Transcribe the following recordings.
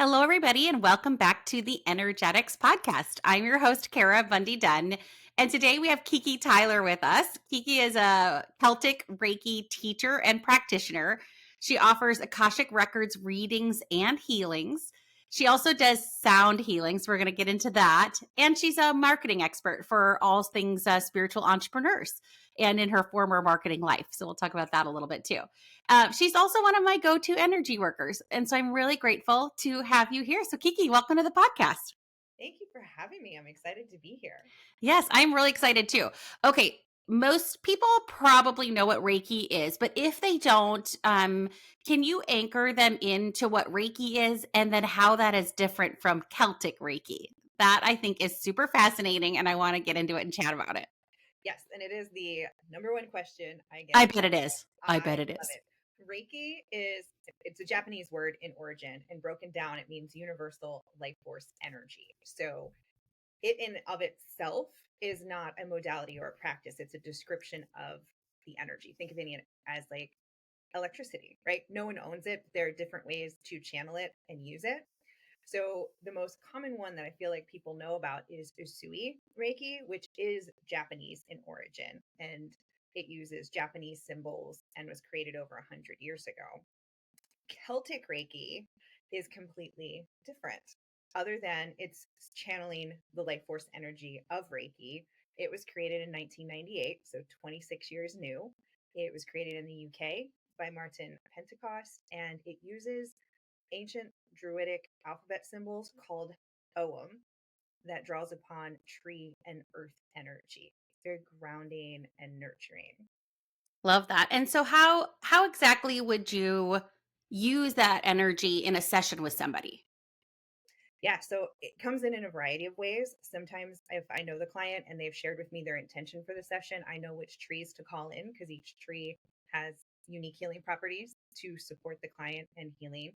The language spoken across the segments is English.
Hello, everybody, and welcome back to the Energetics Podcast. I'm your host, Kara Bunde-Dunn, and today we have Kiki Tyler with us. Kiki is a Celtic Reiki teacher and practitioner. She offers Akashic Records readings and healings. She also does sound healings. We're going to get into that. And she's a marketing expert for all things spiritual entrepreneurs and in her former marketing life. So we'll talk about that a little bit too. She's also one of my go-to energy workers. And so I'm really grateful to have you here. So Kiki, welcome to the podcast. Thank you for having me. I'm excited to be here. Yes, I'm really excited too. Okay, most people probably know what Reiki is, but if they don't, can you anchor them into what Reiki is and then how that is different from Celtic Reiki? That I think is super fascinating, and I want to get into it and chat about it. Yes, and it is the number one question I I get. bet it is. I I bet it love is. it. Reiki it's a Japanese word in origin, and broken down it means universal life force energy. So it in of itself is not a modality or a practice. It's a description of the energy. Think of it as like electricity, right? No one owns it. But there are different ways to channel it and use it. So the most common one that I feel like people know about is Usui Reiki, which is Japanese in origin, and it uses Japanese symbols and was created over 100 years ago. Celtic Reiki is completely different. Other than it's channeling the life force energy of Reiki, it was created in 1998, so 26 years new. It was created in the UK by Martin Pentecost, and it uses ancient druidic alphabet symbols called Ogham that draws upon tree and earth energy. Very grounding and nurturing. Love that. And so how exactly would you use that energy in a session with somebody? Yeah, so it comes in a variety of ways. Sometimes, if I know the client and they've shared with me their intention for the session, I know which trees to call in because each tree has unique healing properties to support the client and healing.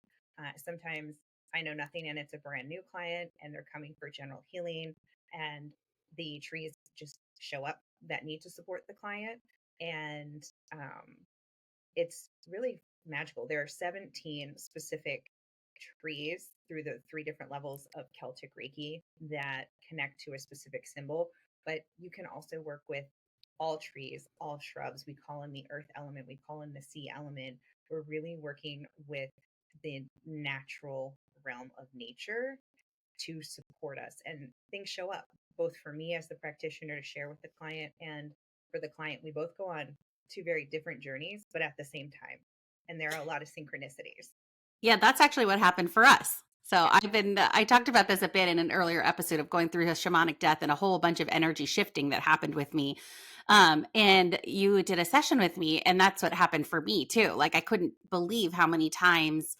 Sometimes I know nothing and it's a brand new client and they're coming for general healing, and the trees just show up that need to support the client. And it's really magical. There are 17 specific trees through the three different levels of Celtic Reiki that connect to a specific symbol, but you can also work with all trees, all shrubs. We call in the earth element, we call in the sea element. We're really working with the natural realm of nature to support us, and things show up both for me as the practitioner to share with the client and for the client. We both go on two very different journeys, but at the same time. And there are a lot of synchronicities. Yeah, that's actually what happened for us. So Yeah. I talked about this a bit in an earlier episode of going through a shamanic death and a whole bunch of energy shifting that happened with me. And you did a session with me, and that's what happened for me too. Like I couldn't believe how many times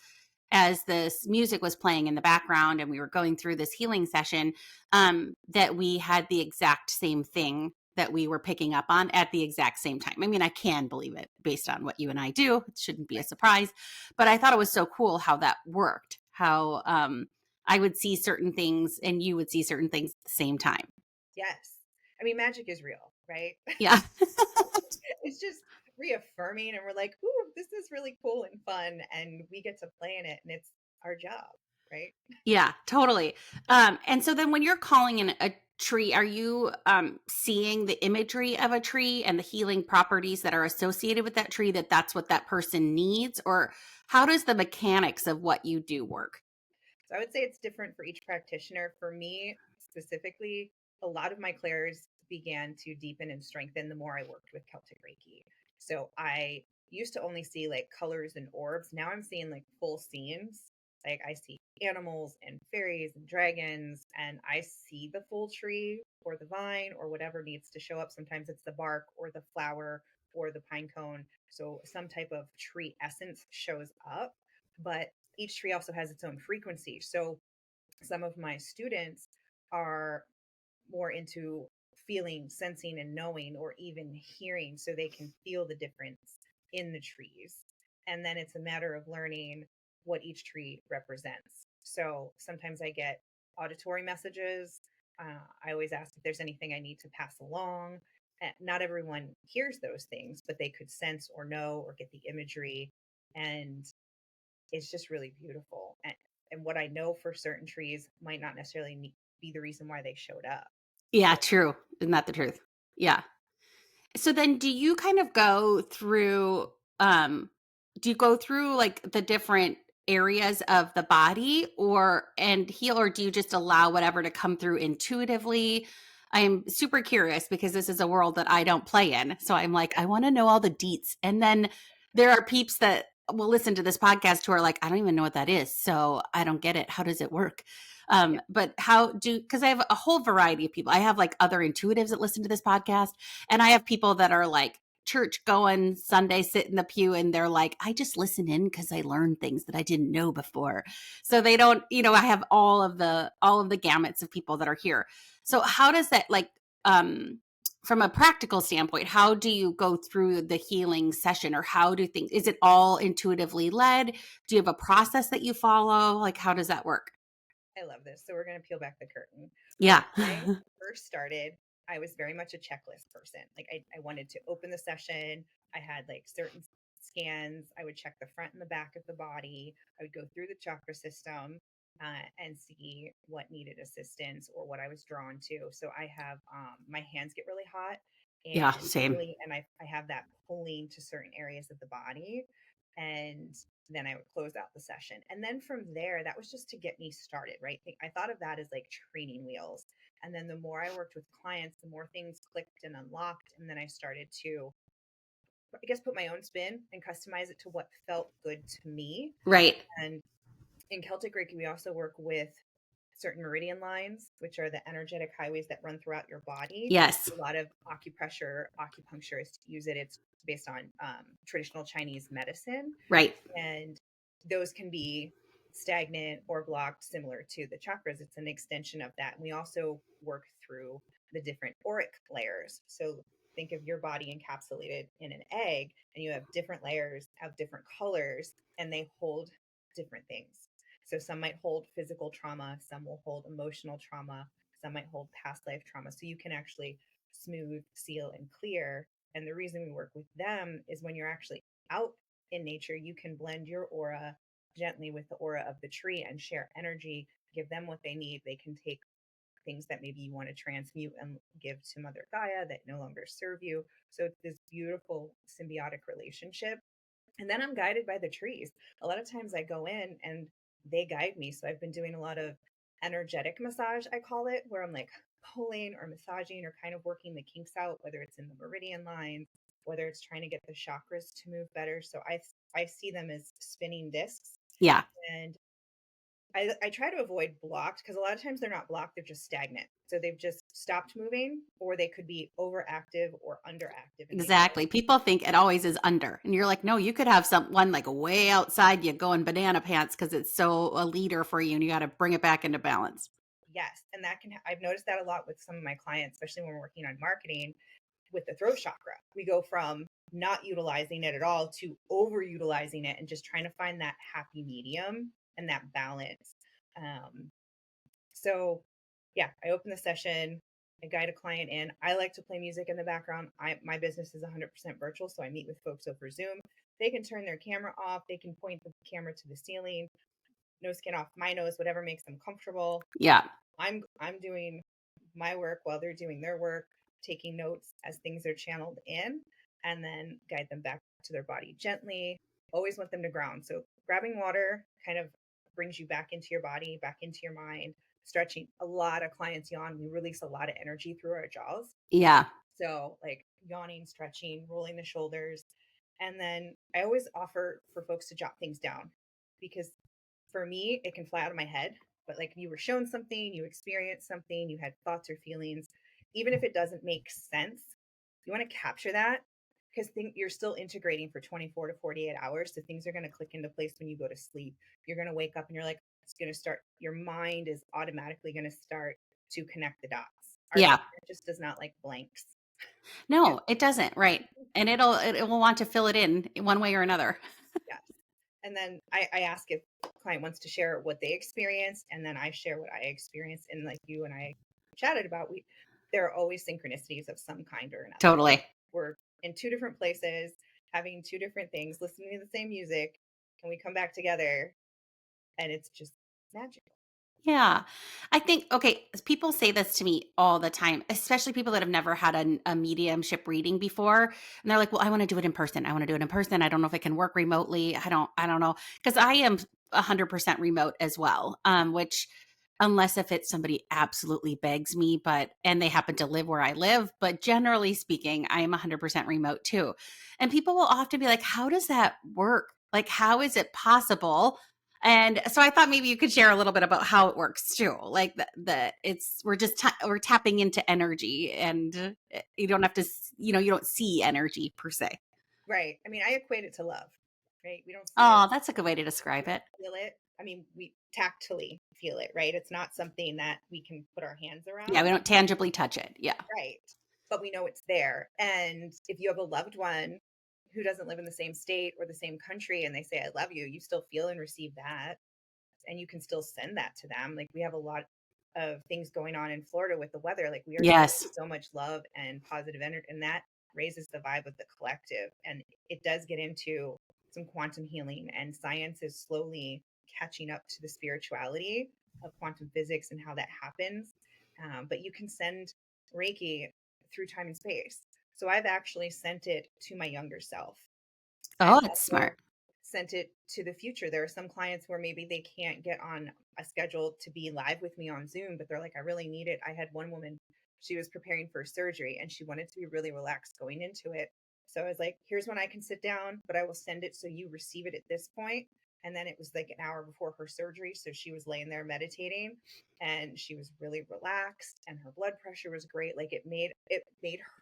as this music was playing in the background and we were going through this healing session, that we had the exact same thing that we were picking up on at the exact same time. I mean, I can believe it based on what you and I do. It shouldn't be a Right. surprise. But I thought it was so cool how that worked, how I would see certain things and you would see certain things at the same time. Yes. I mean, magic is real, right? Yeah. It's just reaffirming, and we're like, ooh, this is really cool and fun. And we get to play in it, and it's our job, right? Yeah, totally. And so then when you're calling in a tree, are you seeing the imagery of a tree and the healing properties that are associated with that tree, that that's what that person needs? Or how does the mechanics of what you do work? So I would say it's different for each practitioner. For me specifically, a lot of my clairs began to deepen and strengthen the more I worked with Celtic Reiki. So I used to only see like colors and orbs. Now I'm seeing like full scenes. Like I see animals and fairies and dragons, and I see the full tree or the vine or whatever needs to show up. Sometimes it's the bark or the flower or the pine cone. So some type of tree essence shows up. But each tree also has its own frequency. So some of my students are more into feeling, sensing, and knowing, or even hearing, so they can feel the difference in the trees. And then it's a matter of learning what each tree represents. So sometimes I get auditory messages. I always ask if there's anything I need to pass along. Not everyone hears those things, but they could sense or know or get the imagery. And it's just really beautiful. and what I know for certain trees might not necessarily be the reason why they showed up. Yeah, So true. Isn't that the truth? Yeah. So then do you kind of go through do you go through like the different areas of the body and heal, or do you just allow whatever to come through intuitively? I'm super curious because this is a world that I don't play in. So I'm like, I want to know all the deets. And then there are peeps that will listen to this podcast who are like, I don't even know what that is. So I don't get it. How does it work? yeah, But because I have a whole variety of people. I have like other intuitives that listen to this podcast, and I have people that are like church going Sunday, sit in the pew, and they're like, I just listen in because I learned things that I didn't know before. So they don't, I have all of the gamuts of people that are here. So how does that from a practical standpoint, how do you go through the healing session, or how do things, is it all intuitively led? Do you have a process that you follow? Like, how does that work? I love this. So we're going to peel back the curtain. When Yeah. I first started, I was very much a checklist person. Like I wanted to open the session. I had like certain scans. I would check the front and the back of the body. I would go through the chakra system and see what needed assistance or what I was drawn to. So I have my hands get really hot Yeah, and same. I have that pulling to certain areas of the body. And then I would close out the session. And then from there, that was just to get me started, right? I thought of that as like training wheels. And then the more I worked with clients, the more things clicked and unlocked. And then I started to, I guess, put my own spin and customize it to what felt good to me. Right. And in Celtic Reiki, we also work with certain meridian lines, which are the energetic highways that run throughout your body. Yes. A lot of acupuncturists use it. It's based on traditional Chinese medicine, Right. and those can be stagnant or blocked, similar to the chakras. It's an extension of that. And we also work through the different auric layers. So think of your body encapsulated in an egg, and you have different layers of different colors, and they hold different things. So some might hold physical trauma, some will hold emotional trauma, some might hold past life trauma. So you can actually smooth, seal, and clear. And the reason we work with them is when you're actually out in nature, you can blend your aura gently with the aura of the tree and share energy, give them what they need. They can take things that maybe you want to transmute and give to Mother Gaia that no longer serve you. So it's this beautiful symbiotic relationship. And then I'm guided by the trees. A lot of times I go in and they guide me. So I've been doing a lot of energetic massage, I call it, where I'm like pulling or massaging or kind of working the kinks out, whether it's in the meridian lines, whether it's trying to get the chakras to move better. So I see them as spinning discs. Yeah. And I try to avoid blocked because a lot of times they're not blocked, they're just stagnant. So they've just stopped moving, or they could be overactive or underactive in nature. Exactly. People think it always is under. And you're like, no, you could have someone like way outside you going banana pants because it's so a leader for you and you got to bring it back into balance. Yes. And that can, I've noticed that a lot with some of my clients, especially when we're working on marketing with the throat chakra. We go from not utilizing it at all to overutilizing it and just trying to find that happy medium and that balance. Um, so yeah, I open the session, I guide a client in. I like to play music in the background. My business is 100% virtual, so I meet with folks over Zoom. They can turn their camera off. They can point the camera to the ceiling. No skin off my nose, whatever makes them comfortable. Yeah. I'm doing my work while they're doing their work, taking notes as things are channeled in, and then guide them back to their body gently. Always want them to ground. So grabbing water kind of brings you back into your body, back into your mind. Stretching. A lot of clients yawn. We release a lot of energy through our jaws. Yeah. So like yawning, stretching, rolling the shoulders. And then I always offer for folks to jot things down, because for me, it can fly out of my head. But like you were shown something, you experienced something, you had thoughts or feelings, even if it doesn't make sense, you want to capture that, because you're still integrating for 24 to 48 hours. So things are going to click into place when you go to sleep. You're going to wake up and you're like, it's going to start, your mind is automatically going to start to connect the dots. Our brain Yeah. just does not like blanks. No, it doesn't. Right. And it will want to fill it in one way or another. Yes. And then I ask if client wants to share what they experienced, and then I share what I experienced. And like you and I chatted about, there are always synchronicities of some kind or another. Totally. We're in two different places, having two different things, listening to the same music, and we come back together, and it's just magical. Yeah. I think, okay, people say this to me all the time, especially people that have never had a mediumship reading before. And they're like, well, I want to do it in person. I want to do it in person. I don't know if it can work remotely. I don't know. Cause I am 100% remote as well. Which unless if it's somebody absolutely begs me, and they happen to live where I live, but generally speaking, I am 100% remote too. And people will often be like, how does that work? Like, how is it possible? And so I thought maybe you could share a little bit about how it works too. Like we're tapping into energy, and you don't have to you don't see energy per se. Right. I mean, I equate it to love, right? We don't see it, Oh, that's a good way to describe it. feel it. I mean, we tactily feel it, right? It's not something that we can put our hands Yeah, we around. don't tangibly touch it. Yeah. Right. But we know it's there. And if you have a loved one who doesn't live in the same state or the same country and they say, I love you, you still feel and receive that. And you can still send that to them. Like we have a lot of things going on in Florida with the weather. Like we are sending Yes. so much love and positive energy, and that raises the vibe of the collective. And it does get into some quantum healing, and science is slowly catching up to the spirituality of quantum physics and how that happens. But you can send Reiki through time and space. So I've actually sent it to my younger self. I've Oh, that's also smart. sent it to the future. There are some clients where maybe they can't get on a schedule to be live with me on Zoom, but they're like, I really need it. I had one woman, she was preparing for surgery and she wanted to be really relaxed going into it. So I was like, here's when I can sit down, but I will send it so you receive it at this point. And then it was like an hour before her surgery. So she was laying there meditating and she was really relaxed and her blood pressure was great. Like it made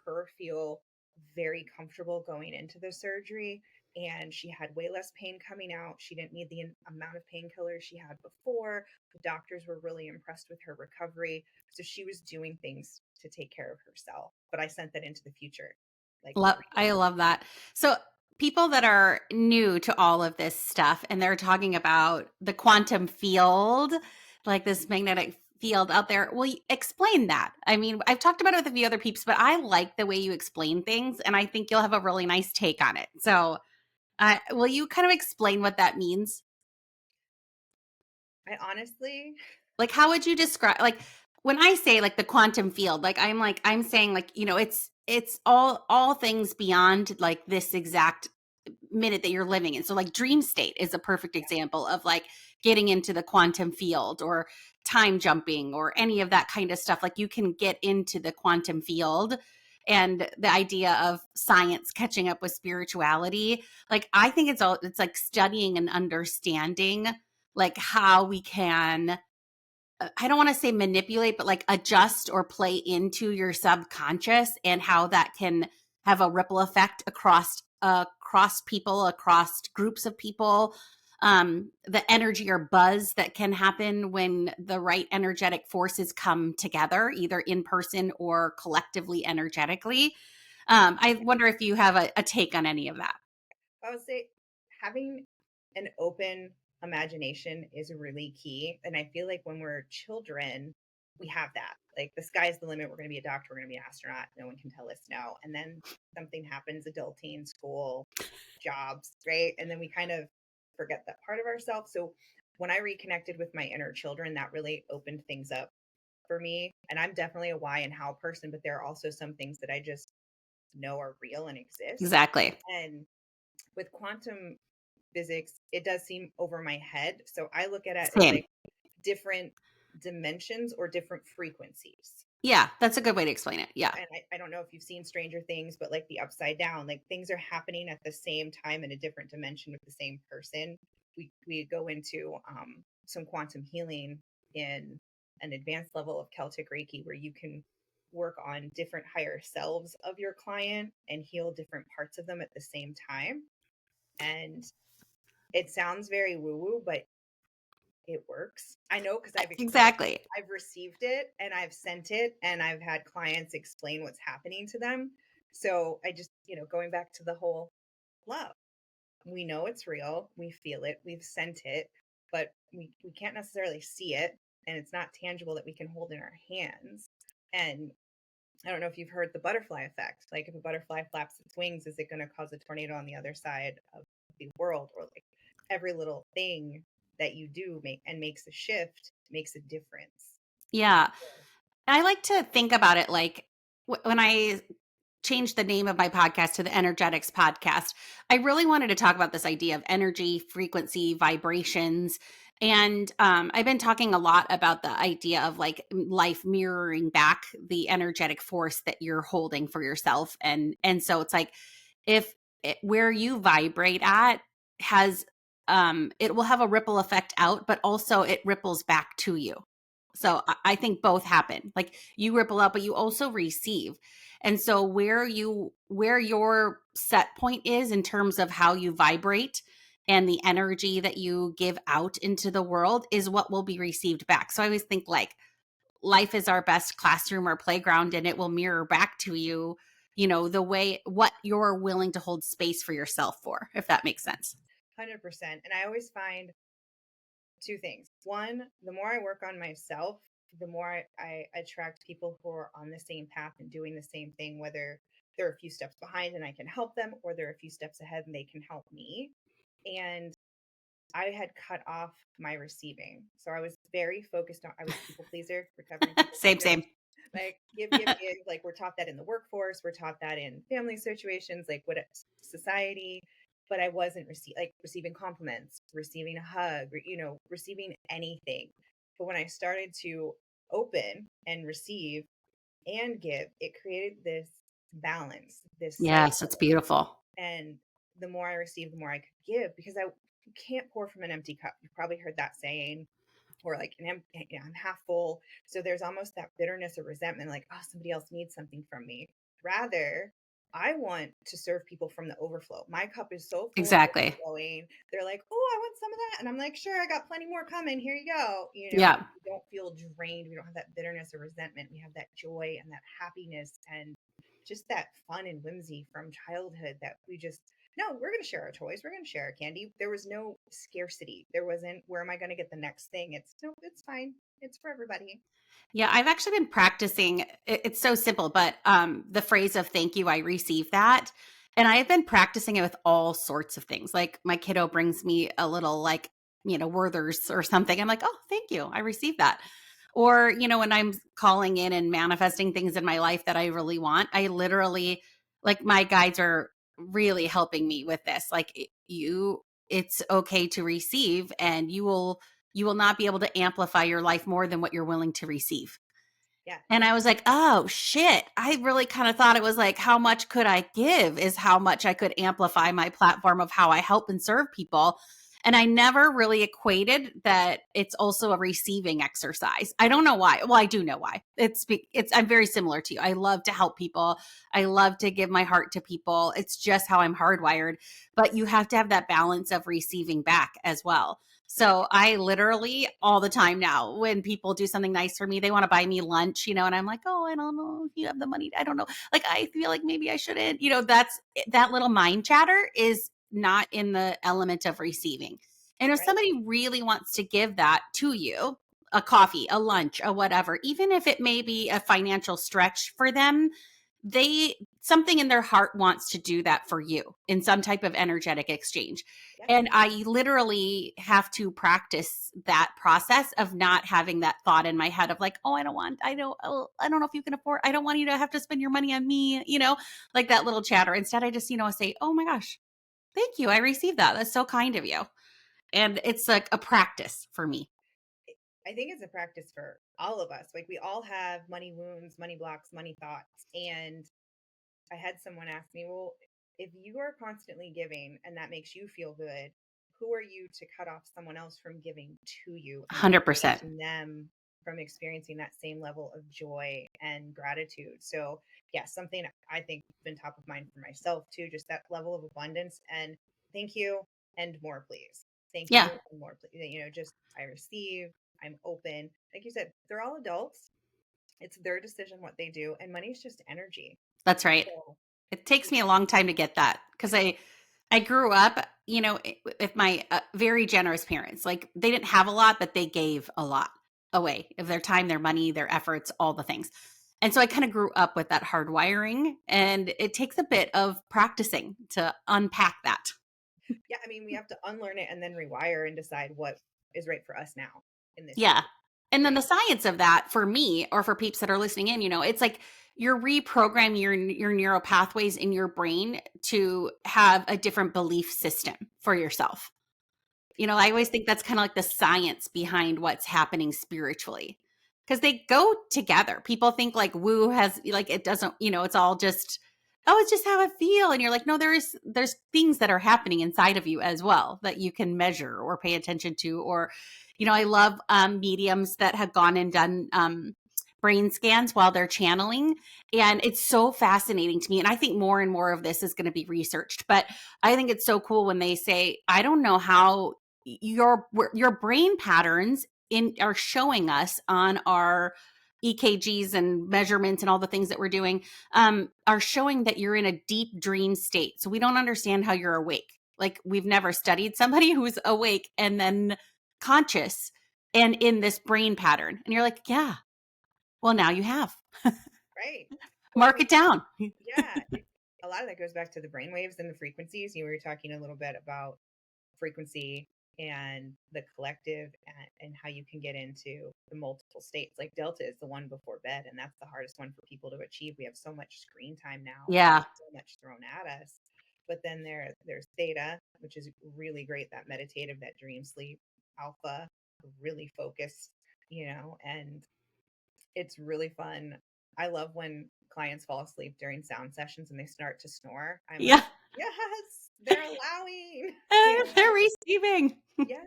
her feel very comfortable going into the surgery, and she had way less pain coming out. She didn't need the amount of painkillers she had before. The doctors were really impressed with her recovery. So she was doing things to take care of herself. But I sent that into the future, like I love that. So people that are new to all of this stuff and they're talking about the quantum field, like this magnetic field out there. Well, explain that. I mean, I've talked about it with a few other peeps, but I like the way you explain things, and I think you'll have a really nice take on it. So, will you kind of explain what that means? I honestly, Like, how would you describe, like, when I say like the quantum field, I'm saying like, it's all things beyond like this exact minute that you're living in. So like dream state is a perfect yeah, example of like getting into the quantum field, or time jumping, or any of that kind of stuff. Like you can get into the quantum field, and the idea of science catching up with spirituality. Like I think it's like studying and understanding like how we can, I don't want to say manipulate, but like adjust or play into your subconscious, and how that can have a ripple effect across people, across groups of people. The energy or buzz that can happen when the right energetic forces come together, either in person or collectively energetically. I wonder if you have a take on any of that. I would say having an open imagination is really key. And I feel like when we're children, we have that. Like the sky's the limit. We're going to be a doctor. We're going to be an astronaut. No one can tell us no. And then something happens, adulting, school, jobs, right? And then we kind of forget that part of ourselves. So when I reconnected with my inner children, that really opened things up for me. And I'm definitely a why and how person, but there are also some things that I just know are real and exist. Exactly. And with quantum physics, it does seem over my head. So I look at it as Same. like different dimensions or different frequencies. Yeah, that's a good way to explain it. Yeah. And I don't know if you've seen Stranger Things, but like the upside down, like things are happening at the same time in a different dimension with the same person. We go into some quantum healing in an advanced level of Celtic Reiki where you can work on different higher selves of your client and heal different parts of them at the same time. And it sounds very woo woo, but it works. I know because I've experienced, Exactly. I've received it and I've sent it and I've had clients explain what's happening to them. So I just, going back to the whole love, we know it's real, we feel it, we've sent it, but we can't necessarily see it, and it's not tangible that we can hold in our hands. And I don't know if you've heard the butterfly effect. Like if a butterfly flaps its wings, is it going to cause a tornado on the other side of the world? Or like every little thing that you do make and makes a shift makes a difference. Yeah. I like to think about it like when I changed the name of my podcast to the Energetics Podcast, I really wanted to talk about this idea of energy, frequency, vibrations. And I've been talking a lot about the idea of like life mirroring back the energetic force that you're holding for yourself. And so it's like if where you vibrate at has it will have a ripple effect out, but also it ripples back to you. Right. So I think both happen. Like you ripple out, but you also receive. And so where your set point is in terms of how you vibrate and the energy that you give out into the world is what will be received back. So I always think like life is our best classroom or playground, and it will mirror back to you, the way what you're willing to hold space for yourself for, if that makes sense. 100%. And I always find two things. One, the more I work on myself, the more I attract people who are on the same path and doing the same thing, whether they're a few steps behind and I can help them, or they're a few steps ahead and they can help me. And I had cut off my receiving. So I was very focused on, I was a people pleaser, recovering people Same, pleaser. same. Like give, give, give. Like we're taught that in the workforce, we're taught that in family situations, like what society. But I wasn't receiving compliments, receiving a hug, or, receiving anything. But when I started to open and receive and give, it created this balance, this Yes, it's cycle. beautiful. And the more I received, the more I could give, because you can't pour from an empty cup. You've probably heard that saying, or like I'm half full. So there's almost that bitterness or resentment, like, oh, somebody else needs something from me. Rather, I want to serve people from the overflow. My cup is so full and Exactly. overflowing. They're like, oh, I want some of that. And I'm like, sure, I got plenty more coming. Here you go. Yeah. We don't feel drained. We don't have that bitterness or resentment. We have that joy and that happiness and just that fun and whimsy from childhood that we just, no, we're going to share our toys. We're going to share our candy. There was no scarcity. There wasn't, where am I going to get the next thing? It's, no, it's fine. It's for everybody. Yeah, I've actually been practicing. It's so simple, but the phrase of thank you, I receive that. And I've been practicing it with all sorts of things. Like my kiddo brings me a little like, Werther's or something. I'm like, oh, thank you. I received that. Or, when I'm calling in and manifesting things in my life that I really want, I literally, like my guides are really helping me with this. Like it's okay to receive, and you will not be able to amplify your life more than what you're willing to receive. Yes. And I was like, oh shit. I really kind of thought it was like, how much could I give is how much I could amplify my platform of how I help and serve people. And I never really equated that it's also a receiving exercise. I don't know why. Well, I do know why. I'm very similar to you. I love to help people. I love to give my heart to people. It's just how I'm hardwired. But you have to have that balance of receiving back as well. So I literally all the time now, when people do something nice for me, they want to buy me lunch, and I'm like, oh, I don't know if you have the money. I don't know. Like, I feel like maybe I shouldn't, that little mind chatter is not in the element of receiving. And if Right. somebody really wants to give that to you, a coffee, a lunch, a whatever, even if it may be a financial stretch for them, they something in their heart wants to do that for you in some type of energetic exchange. Yes. And I literally have to practice that process of not having that thought in my head of like, oh, I don't know if you can afford, I don't want you to have to spend your money on me, like that little chatter. Instead, I just, say, oh my gosh, thank you. I received that. That's so kind of you. And it's like a practice for me. I think it's a practice for all of us. Like we all have money wounds, money blocks, money thoughts. And I had someone ask me, well, if you are constantly giving and that makes you feel good, who are you to cut off someone else from giving to you and 100%. preventing them from experiencing that same level of joy and gratitude? So, yeah, something I think has been top of mind for myself too, just that level of abundance and thank you and more, please. Thank Yeah, you and more, please. Just I receive, I'm open. Like you said, they're all adults. It's their decision what they do, and money is just energy. that's right. So, It takes me a long time to get that because I grew up, with my very generous parents. Like they didn't have a lot, but they gave a lot away of their time, their money, their efforts, all the things. And so I kind of grew up with that hardwiring, and it takes a bit of practicing to unpack that. yeah, I mean, we have to unlearn it and then rewire and decide what is right for us now in this Yeah. season, And then the right? science of that for me, or for peeps that are listening in, it's like you're reprogramming your neural pathways in your brain to have a different belief system for yourself. I always think that's kind of like the science behind what's happening spiritually, because they go together. People think like woo has like it doesn't, it's all just, oh, it's just how I feel. And you're like, no, there's things that are happening inside of you as well that you can measure or pay attention to. Or, I love mediums that have gone and done brain scans while they're channeling. And it's so fascinating to me. And I think more and more of this is going to be researched. But I think it's so cool when they say, I don't know how your brain patterns are showing us on our EKGs and measurements and all the things that we're doing, are showing that you're in a deep dream state. So we don't understand how you're awake. Like we've never studied somebody who's awake and then conscious and in this brain pattern. And you're like, yeah, well, now you have. Right. Well, I Mark mean, it down. yeah, a lot of that goes back to the brain waves and the frequencies. You were talking a little bit about frequency and the collective, and how you can get into the multiple states. Like delta is the one before bed, and that's the hardest one for people to achieve. We have so much screen time now, and Yeah. so much thrown at us. But then there's theta, which is really great, that meditative, that dream sleep. Alpha, really focused, and it's really fun. I love when clients fall asleep during sound sessions and they start to snore. I'm Yeah. like, yes, they're allowing, you They're know? receiving. Yes,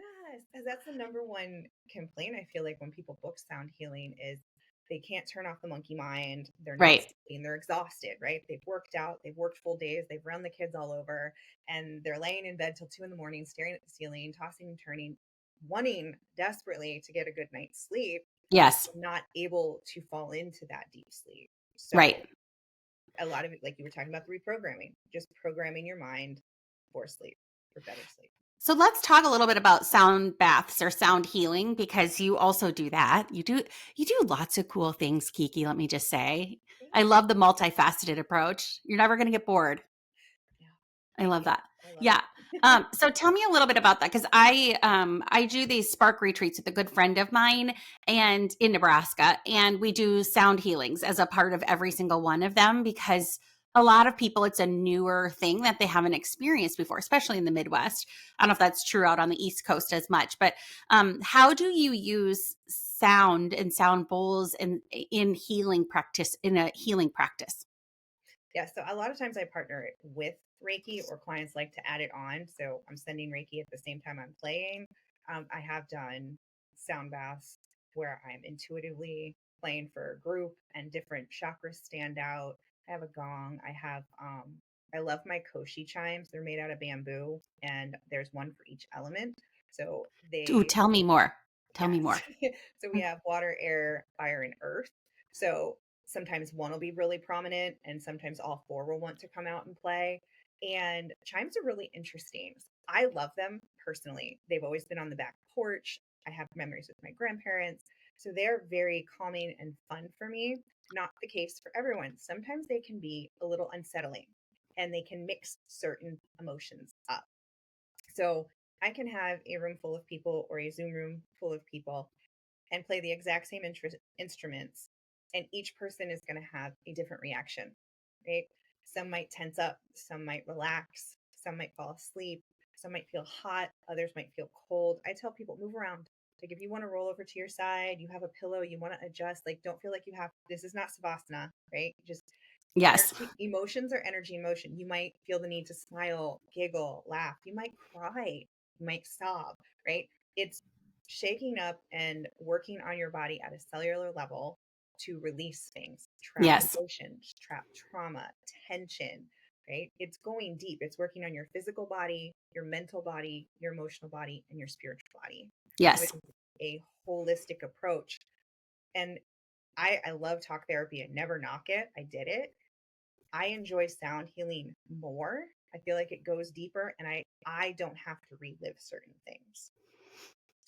because that's the number one complaint I feel like when people book sound healing is they can't turn off the monkey mind. They're not Right. sleeping. They're exhausted, right? They've worked out. They've worked full days. They've run the kids all over, and they're laying in bed till 2 in the morning, staring at the ceiling, tossing and turning, wanting desperately to get a good night's sleep, Yes. not able to fall into that deep sleep. Right. So a lot of it, like you were talking about the reprogramming, just programming your mind for sleep, for better sleep. So let's talk a little bit about sound baths or sound healing, because you also do that. You do lots of cool things, Kiki, let me just say. Thank I you. love the multifaceted approach. You're never going to get bored. Yeah. I Thank love you. that. I love Yeah. it. So tell me a little bit about that, because I do these spark retreats with a good friend of mine and in Nebraska, and we do sound healings as a part of every single one of them, because a lot of people, it's a newer thing that they haven't experienced before, especially in the Midwest. I don't know if that's true out on the East Coast as much, but how do you use sound and sound bowls in healing practice, in a healing practice? Yeah, so a lot of times I partner it with Reiki, or clients like to add it on. So I'm sending Reiki at the same time I'm playing. I have done sound baths where I'm intuitively playing for a group and different chakras stand out. I have a gong. I love my koshi chimes. They're made out of bamboo, and there's one for each element. So Ooh, they tell me more. Tell me Yes. more. So we have water, air, fire, and earth. So sometimes one will be really prominent, and sometimes all four will want to come out and play. And chimes are really interesting. I love them personally. They've always been on the back porch. I have memories with my grandparents. So they're very calming and fun for me. Not the case for everyone. Sometimes they can be a little unsettling and they can mix certain emotions up. So I can have a room full of people or a Zoom room full of people and play the exact same instruments, and each person is going to have a different reaction, right? Some might tense up, some might relax, some might fall asleep, some might feel hot, others might feel cold. I tell people, move around. Like if you want to roll over to your side, you have a pillow, you want to adjust, like don't feel like you have, this is not savasana, right? Just Yes. energy, emotions are energy in motion. You might feel the need to smile, giggle, laugh. You might cry, you might sob, right? It's shaking up and working on your body at a cellular level to release things, trapped Yes. emotions, trapped trauma, tension, right? It's going deep. It's working on your physical body, your mental body, your emotional body, and your spiritual body. So Yes. it's a holistic approach. And I love talk therapy. I never knock it. I did it. I enjoy sound healing more. I feel like it goes deeper, and I don't have to relive certain things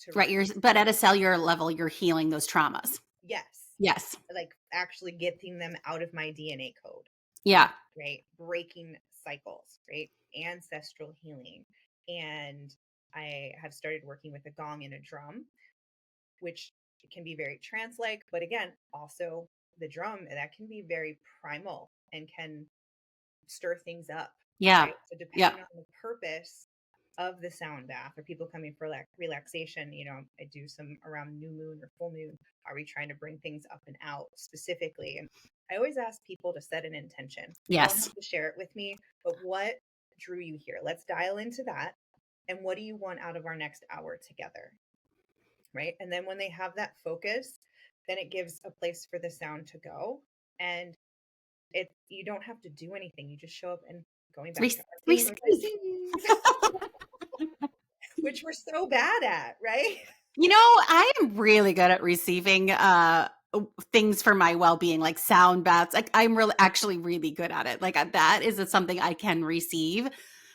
to Right. release. But at a cellular level, you're healing those traumas. Yes. Yes. Like actually getting them out of my DNA code, Yeah. right? Breaking cycles, right? Ancestral healing. And I have started working with a gong and a drum, which can be very trance-like, but again, also the drum that can be very primal and can stir things up, Yeah. right? So Yeah. depending on the purpose of the sound bath or people coming for relaxation, I do some around new moon or full moon. Are we trying to bring things up and out specifically? And I always ask people to set an intention. You don't Yes. have to share it with me, but what drew you here? Let's dial into that. And what do you want out of our next hour together? Right. And then when they have that focus, then it gives a place for the sound to go. And you don't have to do anything. You just show up and going back to our theme of Receive. receive, which we're so bad at, right? I am really good at receiving things for my well-being, like sound baths. Like I'm really actually really good at it. Like that is something I can receive.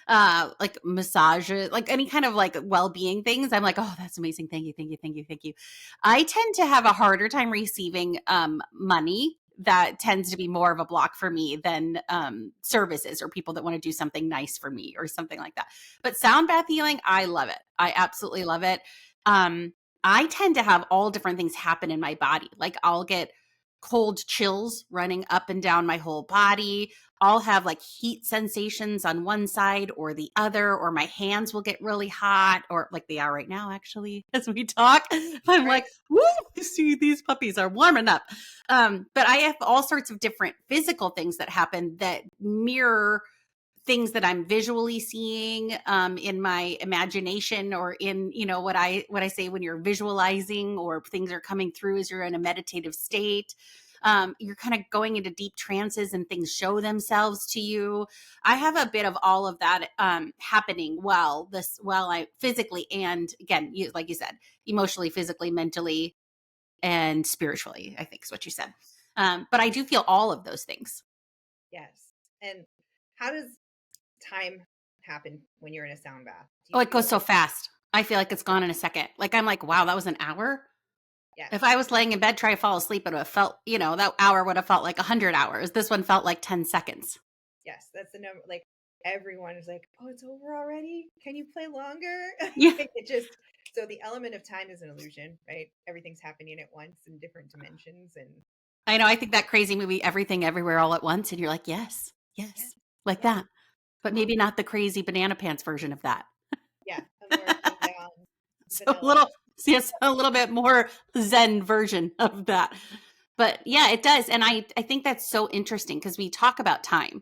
Like massages, like any kind of like well-being things. I'm like, oh, that's amazing. Thank you, thank you, thank you, thank you. I tend to have a harder time receiving money. That tends to be more of a block for me than services or people that want to do something nice for me or something like that. But sound bath healing, I love it. I absolutely love it. um I tend to have all different things happen in my body. Like I'll get cold chills running up and down my whole body. I'll have like heat sensations on one side or the other, or my hands will get really hot, or like they are right now, actually, as we talk. I'm Right. like, woo, see, these puppies are warming up. But I have all sorts of different physical things that happen that mirror things that I'm visually seeing in my imagination, or in what I say when you're visualizing, or things are coming through as you're in a meditative state. You're kind of going into deep trances and things show themselves to you. I have a bit of all of that happening while I physically, and again, like you said, emotionally, physically, mentally, and spiritually, I think is what you said. But I do feel all of those things. Yes. And how does time happen when you're in a sound bath? Do Oh, you it feel goes so fast. I feel like it's gone in a second. Like I'm like, wow, that was an hour. yes, If I was laying in bed trying to fall asleep, it would have felt, that hour would have felt like 100 hours. This one felt like 10 seconds. yes, that's the number. Like everyone is like, oh, it's over already. Can you play longer? Yeah. It just, so the element of time is an illusion, right? Everything's happening at once in different dimensions. And I know. I think that crazy movie, Everything Everywhere All at Once. And you're like, yes, yes, yes, like yes, that. But uh-huh, maybe not the crazy banana pants version of that. yeah, a more toned down So a vanilla. little, yes, a little bit more Zen version of that. But yeah, it does. And I think that's so interesting because we talk about time,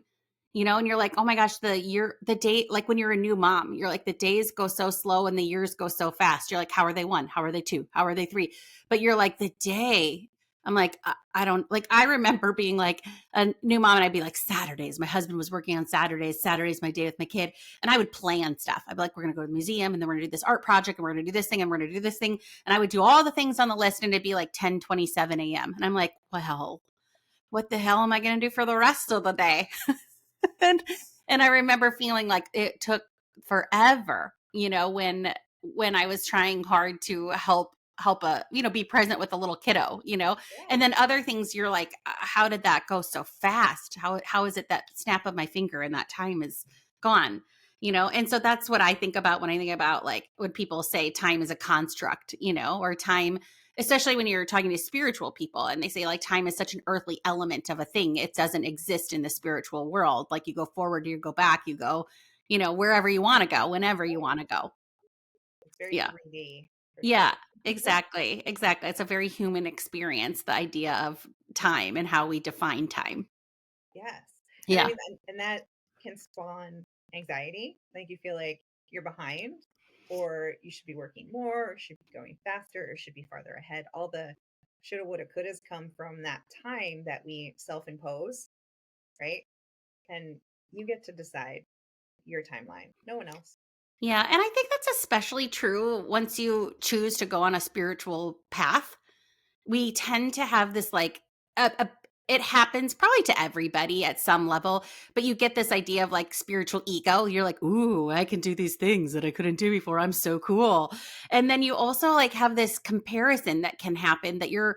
and you're like, oh my gosh, the day, like when you're a new mom, you're like, the days go so slow and the years go so fast. You're like, how are they one? How are they two? How are they three? But you're like, the day, I'm like, I don't like, I remember being like a new mom and I'd be like, Saturdays, my husband was working on Saturdays. Saturday's my day with my kid. And I would plan stuff. I'd be like, we're going to go to the museum, and then we're going to do this art project, and we're going to do this thing, and we're going to do this thing. And I would do all the things on the list, and it'd be like 10:27 a.m. And I'm like, well, what the hell am I going to do for the rest of the day? and and I remember feeling like it took forever, when I was trying hard to help be present with a little kiddo, Yeah, and then other things you're like, how did that go so fast? How is it that snap of my finger and that time is gone? And so that's what I think about when I think about, like, when people say time is a construct, or time, especially when you're talking to spiritual people and they say like time is such an earthly element of a thing. It doesn't exist in the spiritual world. Like you go forward, you go back, you go, wherever you want to go, whenever you right. want to go. It's very Yeah. 3D for Yeah, sure. exactly. Exactly. It's a very human experience, the idea of time and how we define time. Yes. And I Yeah. mean, and that can spawn anxiety. Like you feel like you're behind, or you should be working more, or should be going faster, or should be farther ahead. All the shoulda, woulda, couldas come from that time that we self impose, right? And you get to decide your timeline, no one else. Yeah. And I think that's especially true once you choose to go on a spiritual path. We tend to have this like, it happens probably to everybody at some level, but you get this idea of like spiritual ego. You're like, ooh, I can do these things that I couldn't do before. I'm so cool. And then you also like have this comparison that can happen that you're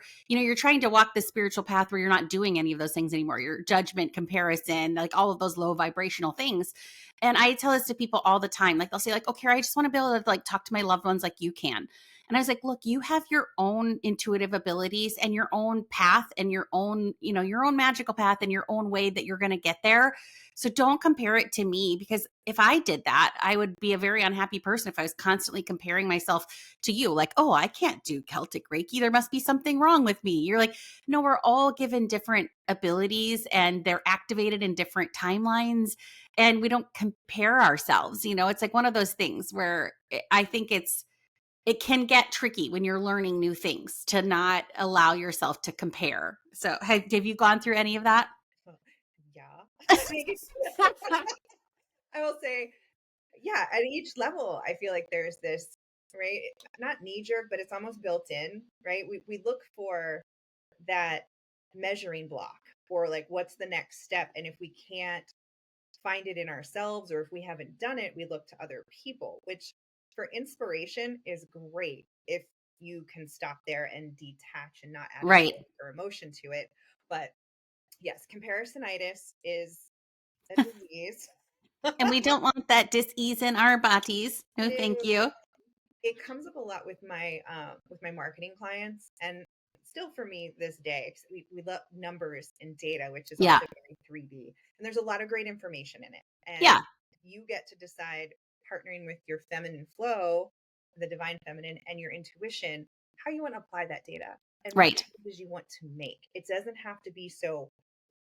trying to walk the spiritual path where you're not doing any of those things anymore. Your judgment, comparison, like all of those low vibrational things. And I tell this to people all the time. Like they'll say, like, okay, I just want to be able to like talk to my loved ones like you can. And I was like, look, you have your own intuitive abilities and your own path and your own, your own magical path and your own way that you're going to get there. So don't compare it to me, because if I did that, I would be a very unhappy person if I was constantly comparing myself to you. Like, oh, I can't do Celtic Reiki. There must be something wrong with me. You're like, no, we're all given different abilities and they're activated in different timelines, and we don't compare ourselves. It's like one of those things where I think it can get tricky when you're learning new things to not allow yourself to compare. So have you gone through any of that? Well, yeah. I mean, I will say, yeah, at each level, I feel like there's this, right? Not knee jerk, but it's almost built in, right? We look for that measuring block, or like what's the next step. And if we can't find it in ourselves, or if we haven't done it, we look to other people, which for inspiration is great if you can stop there and detach and not add Right. feeling or emotion to it. But yes, comparisonitis is a disease. And we don't want that dis-ease in our bodies. No, thank No, you. it comes up a lot with my marketing clients, and still for me this day, 'cause we love numbers and data, which is Yeah. also very 3D, and there's a lot of great information in it, Yeah. and you get to decide, partnering with your feminine flow, the divine feminine, and your intuition, how you want to apply that data and what Right. changes you want to make. It doesn't have to be so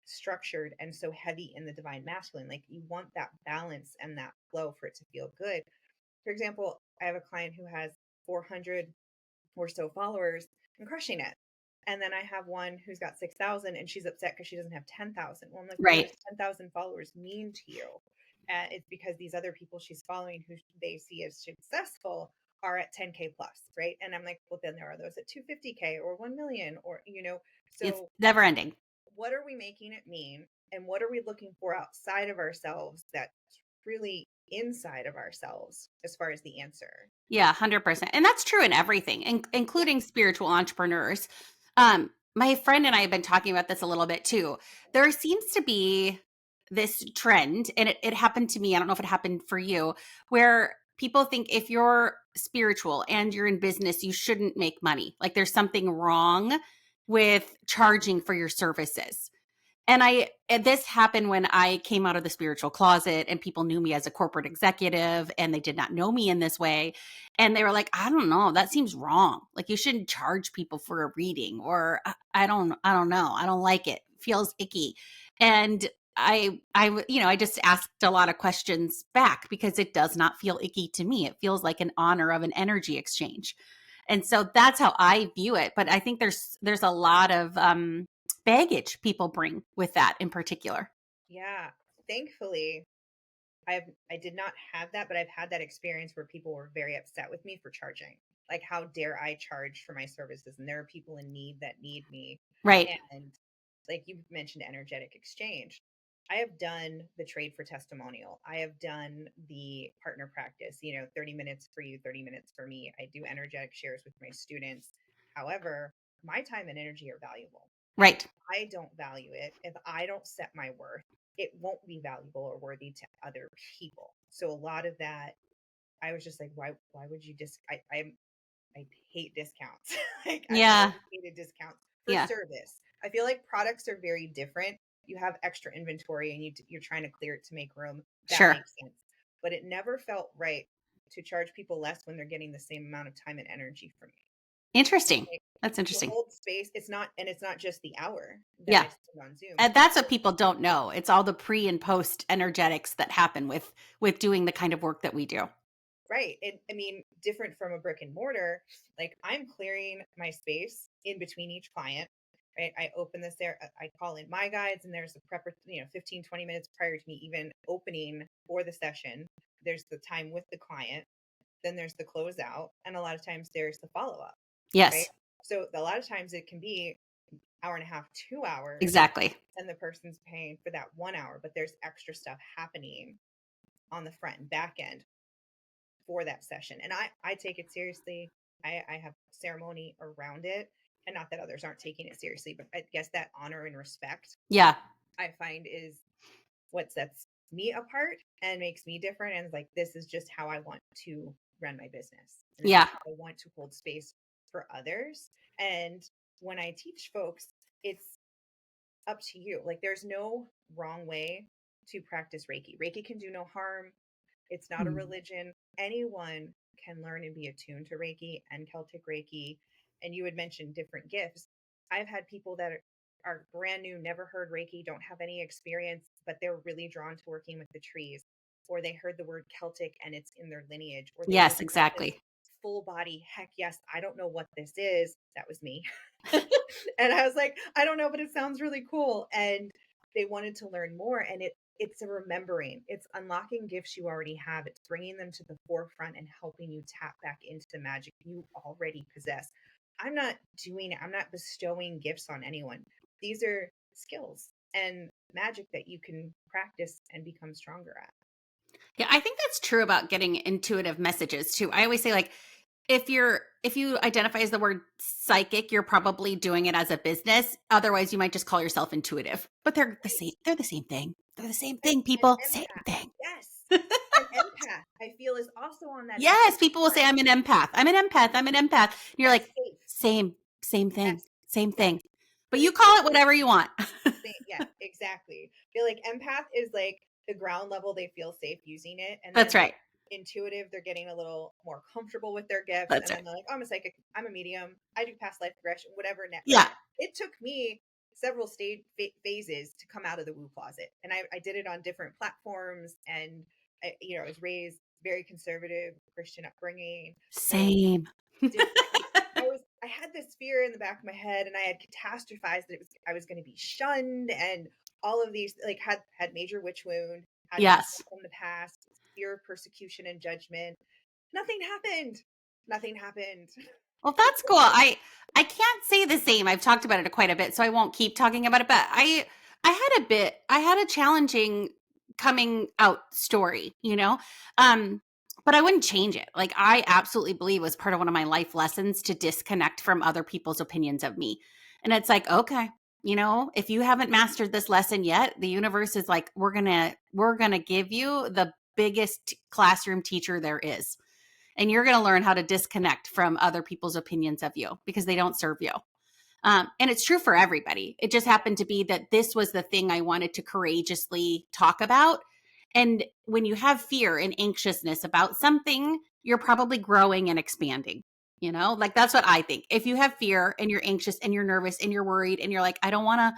structured and so heavy in the divine masculine. Like, you want that balance and that flow for it to feel good. For example, I have a client who has 400 or so followers and crushing it. And then I have one who's got 6,000 and she's upset because she doesn't have 10,000. Well, I'm like, what Right. does 10,000 followers mean to you? It's because these other people she's following who they see as successful are at 10K plus, right? And I'm like, well, then there are those at 250K or 1 million, or, It's so never ending. what are we making it mean? And what are we looking for outside of ourselves that's really inside of ourselves as far as the answer? Yeah, 100%. And that's true in everything, Yeah. including spiritual entrepreneurs. My friend and I have been talking about this a little bit too. There seems to be this trend, and it happened to me. I don't know if it happened for you, where people think if you're spiritual and you're in business, you shouldn't make money. Like there's something wrong with charging for your services. And this happened when I came out of the spiritual closet and people knew me as a corporate executive and they did not know me in this way. And they were like, I don't know, that seems wrong. Like you shouldn't charge people for a reading, or I don't know. I don't like it. Feels icky. And I just asked a lot of questions back because it does not feel icky to me. It feels like an honor of an energy exchange. And so that's how I view it. But I think there's a lot of baggage people bring with that in particular. Yeah. Thankfully, I did not have that, but I've had that experience where people were very upset with me for charging. Like, how dare I charge for my services? And there are people in need that need me. Right. And like you mentioned, energetic exchange. I have done the trade for testimonial. I have done the partner practice, 30 minutes for you, 30 minutes for me. I do energetic shares with my students. However, my time and energy are valuable. And if Right. I don't value it, if I don't set my worth, it won't be valuable or worthy to other people. So a lot of that, I was just like, why would you I hate discounts. Like, I've Yeah. always hated discounts for Yeah. service. I feel like products are very different. You have extra inventory and you're trying to clear it to make room. That Sure. makes sense. But it never felt right to charge people less when they're getting the same amount of time and energy from me. Interesting. Like, That's to interesting. hold space, it's not just the hour that Yeah. I spend on Zoom. And that's what people don't know. It's all the pre and post energetics that happen with doing the kind of work that we do. Right. And I mean, different from a brick and mortar, like, I'm clearing my space in between each client, right? I open this there, I call in my guides, and there's a prep, 15, 20 minutes prior to me even opening for the session. There's the time with the client, then there's the closeout, and a lot of times there's the follow up, right? Yes. So a lot of times it can be hour and a half, 2 hours, Exactly. and the person's paying for that 1 hour, but there's extra stuff happening on the front and back end for that session. And I take it seriously. I have ceremony around it. And not that others aren't taking it seriously, but I guess that honor and respect Yeah. I find is what sets me apart and makes me different. And it's like, this is just how I want to run my business. And this is Yeah. how I want to hold space for others. And when I teach folks, it's up to you. Like, there's no wrong way to practice Reiki. Reiki can do no harm. It's not a Mm. religion. Anyone can learn and be attuned to Reiki and Celtic Reiki. And you had mentioned different gifts. I've had people that are brand new, never heard Reiki, don't have any experience, but they're really drawn to working with the trees. Or they heard the word Celtic and it's in their lineage. Or they Yes, just got this exactly. full body, heck yes, I don't know what this is. That was me. And I was like, I don't know, but it sounds really cool. And they wanted to learn more. And it's a remembering, it's unlocking gifts you already have, it's bringing them to the forefront and helping you tap back into the magic you already possess. I'm not bestowing gifts on anyone. These are skills and magic that you can practice and become stronger at. Yeah, I think that's true about getting intuitive messages too. I always say like if you identify as the word psychic, you're probably doing it as a business. Otherwise, you might just call yourself intuitive. But they're the same. Right. They're the same thing. They're the same And thing, an people. Same empath, thing. yes, an empath I feel is also on that Yes, people will say spectrum. I'm an empath. I'm an empath. I'm an empath. And you're That's like, safe. same thing. Yes, Same yes. thing. But But you it's call it whatever you want. yeah, exactly. I feel like empath is like the ground level, they feel safe using it. And That's then right. intuitive, they're getting a little more comfortable with their gifts. That's And then right. they're like, oh, I'm a psychic, I'm a medium, I do past life regression, whatever. Like, Yeah. it took me several phases to come out of the woo closet. And I did it on different platforms. And, I was raised very conservative Christian upbringing. So Same. didn't I had this fear in the back of my head, and I had catastrophized that I was going to be shunned, and all of these, like, had major witch wound, had trauma Yes. from the past, fear of persecution and judgment. Nothing happened. Nothing happened. Well, that's cool. I can't say the same. I've talked about it quite a bit, so I won't keep talking about it. But I had a challenging coming out story, you know, but I wouldn't change it. Like I absolutely believe it was part of one of my life lessons to disconnect from other people's opinions of me, and it's like okay. You know, if you haven't mastered this lesson yet, the universe is like, we're gonna give you the biggest classroom teacher there is and you're going to learn how to disconnect from other people's opinions of you because they don't serve you. And it's true for everybody. It just happened to be that this was the thing I wanted to courageously talk about. And when you have fear and anxiousness about something, you're probably growing and expanding. You know, like that's what I think. If you have fear and you're anxious and you're nervous and you're worried and you're like, I don't want to,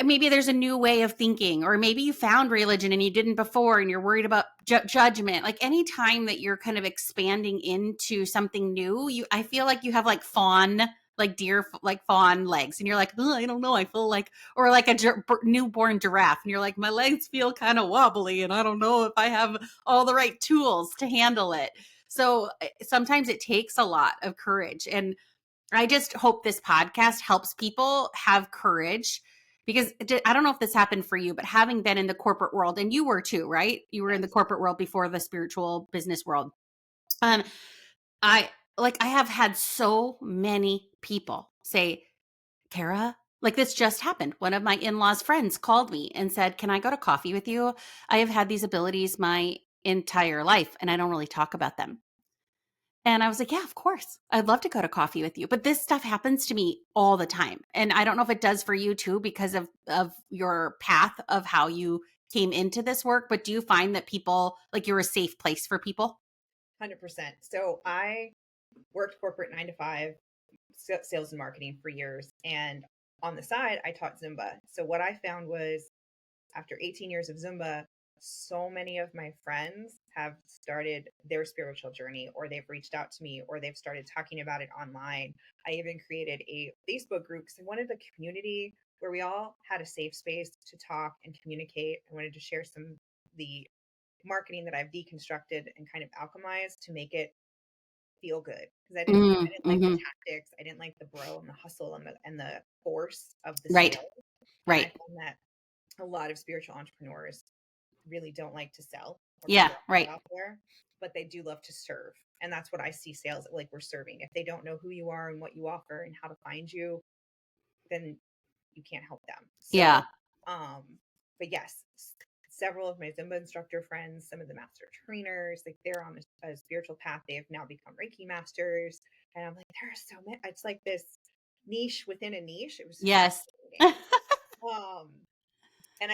maybe there's a new way of thinking or maybe you found religion and you didn't before and you're worried about judgment like any time that you're kind of expanding into something new I feel like you have like fawn like deer like fawn legs and you're like I don't know I feel like or like a newborn giraffe and you're like my legs feel kind of wobbly and I don't know if I have all the right tools to handle it so sometimes it takes a lot of courage and I just hope this podcast helps people have courage because I don't know if this happened for you, but having been in the corporate world, and you were too, right? You were in the Yes. corporate world before the spiritual business world. Um, I have had so many people say, Kara, like this just happened. One of my in-laws' friends called me and said, can I go to coffee with you? I have had these abilities my entire life and I don't really talk about them. And I was like, yeah, of course. I'd love to go to coffee with you. But this stuff happens to me all the time. And I don't know if it does for you too because of your path of how you came into this work, but do you find that people like you're a safe place for people? 100%. So I worked corporate 9 to 5, sales and marketing for years. And on the side, I taught Zumba. So what I found was after 18 years of Zumba, so many of my friends have started their spiritual journey, or they've reached out to me, or they've started talking about it online. I even created a Facebook group because I wanted a community where we all had a safe space to talk and communicate. I wanted to share some the marketing that I've deconstructed and kind of alchemized to make it feel good because I didn't like the Mm-hmm. tactics. didn't like the bro and the hustle and the force of the Right. sale. And I Right. found that a lot of spiritual entrepreneurs really don't like to sell or put Yeah. their art Right. out there, but they do love to serve. And that's what I see sales like, we're serving. If they don't know who you are and what you offer and how to find you, then you can't help them. Yeah. So, but yes, several of my Zumba instructor friends, some of the master trainers, like they're on a spiritual path. They have now become Reiki masters. And I'm like, there are so many. It's like this niche within a niche. It was Yes. fascinating. Um, and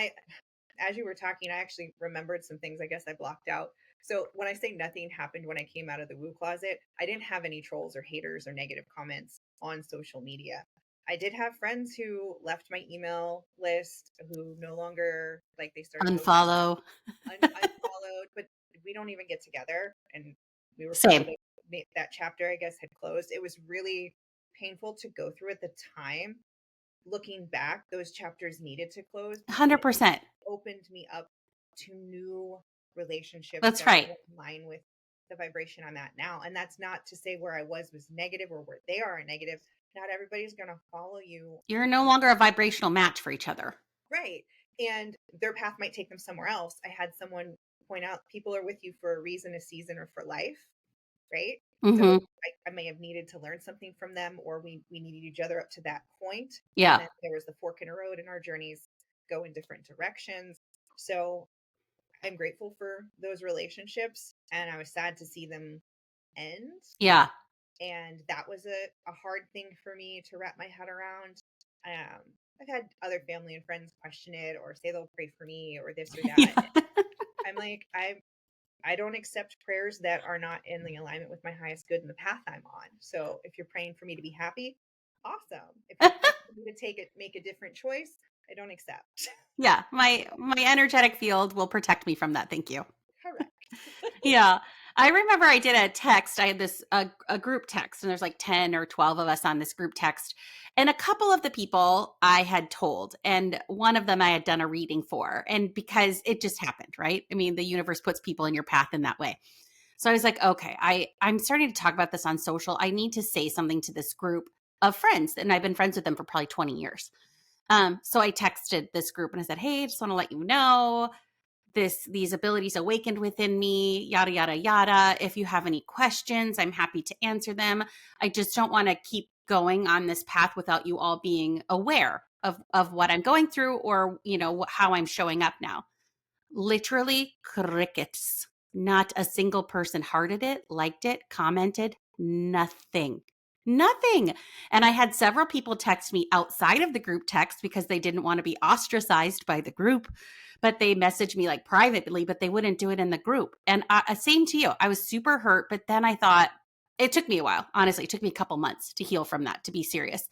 as you were talking, I actually remembered some things I guess I blocked out. So when I say nothing happened when I came out of the woo closet, I didn't have any trolls or haters or negative comments on social media. I did have friends who left my email list who no longer like they started ghosting, Unfollow. unfollowed, but we don't even get together. And we were proud Same. that that chapter, I guess, had closed. It was really painful to go through at the time. Looking back, those chapters needed to close because it 100%. opened me up to new relationships That's that are right. more in line with the vibration I'm at now. And that's not to say where I was negative or where they are negative. Not everybody's going to follow you. You're no longer a vibrational match for each other. Right. And their path might take them somewhere else. I had someone point out people are with you for a reason, a season, or for life. Right. So Mm-hmm. I may have needed to learn something from them, or we needed each other up to that point. And Yeah. then there was the fork in the road, and our journeys go in different directions. So I'm grateful for those relationships, and I was sad to see them end. Yeah. And that was a hard thing for me to wrap my head around. Um, I've had other family and friends question it or say they'll pray for me or this or that. Yeah. I'm like, I don't accept prayers that are not in the alignment with my highest good and the path I'm on. So if you're praying for me to be happy, awesome. If you're praying for me to make a different choice, I don't accept. Yeah. My energetic field will protect me from that. Thank you. Correct. Yeah. I remember I did a text. I had this a group text, and there's like 10 or 12 of us on this group text. And a couple of the people I had told, and one of them I had done a reading for. And because it just happened, right? I mean, the universe puts people in your path in that way. So I was like, okay, I'm starting to talk about this on social. I need to say something to this group of friends. And I've been friends with them for probably 20 years. So I texted this group and I said, hey, I just want to let you know these abilities awakened within me, yada yada yada. If you have any questions, I'm happy to answer them. I just don't want to keep going on this path without you all being aware of what I'm going through, or how I'm showing up now. Literally crickets. Not a single person hearted it, liked it, commented, nothing. Nothing. And I had several people text me outside of the group text because they didn't want to be ostracized by the group, but they messaged me like privately, but they wouldn't do it in the group. And same to you. I was super hurt, but then I thought, it took me a while. Honestly, it took me a couple months to heal from that, to be serious.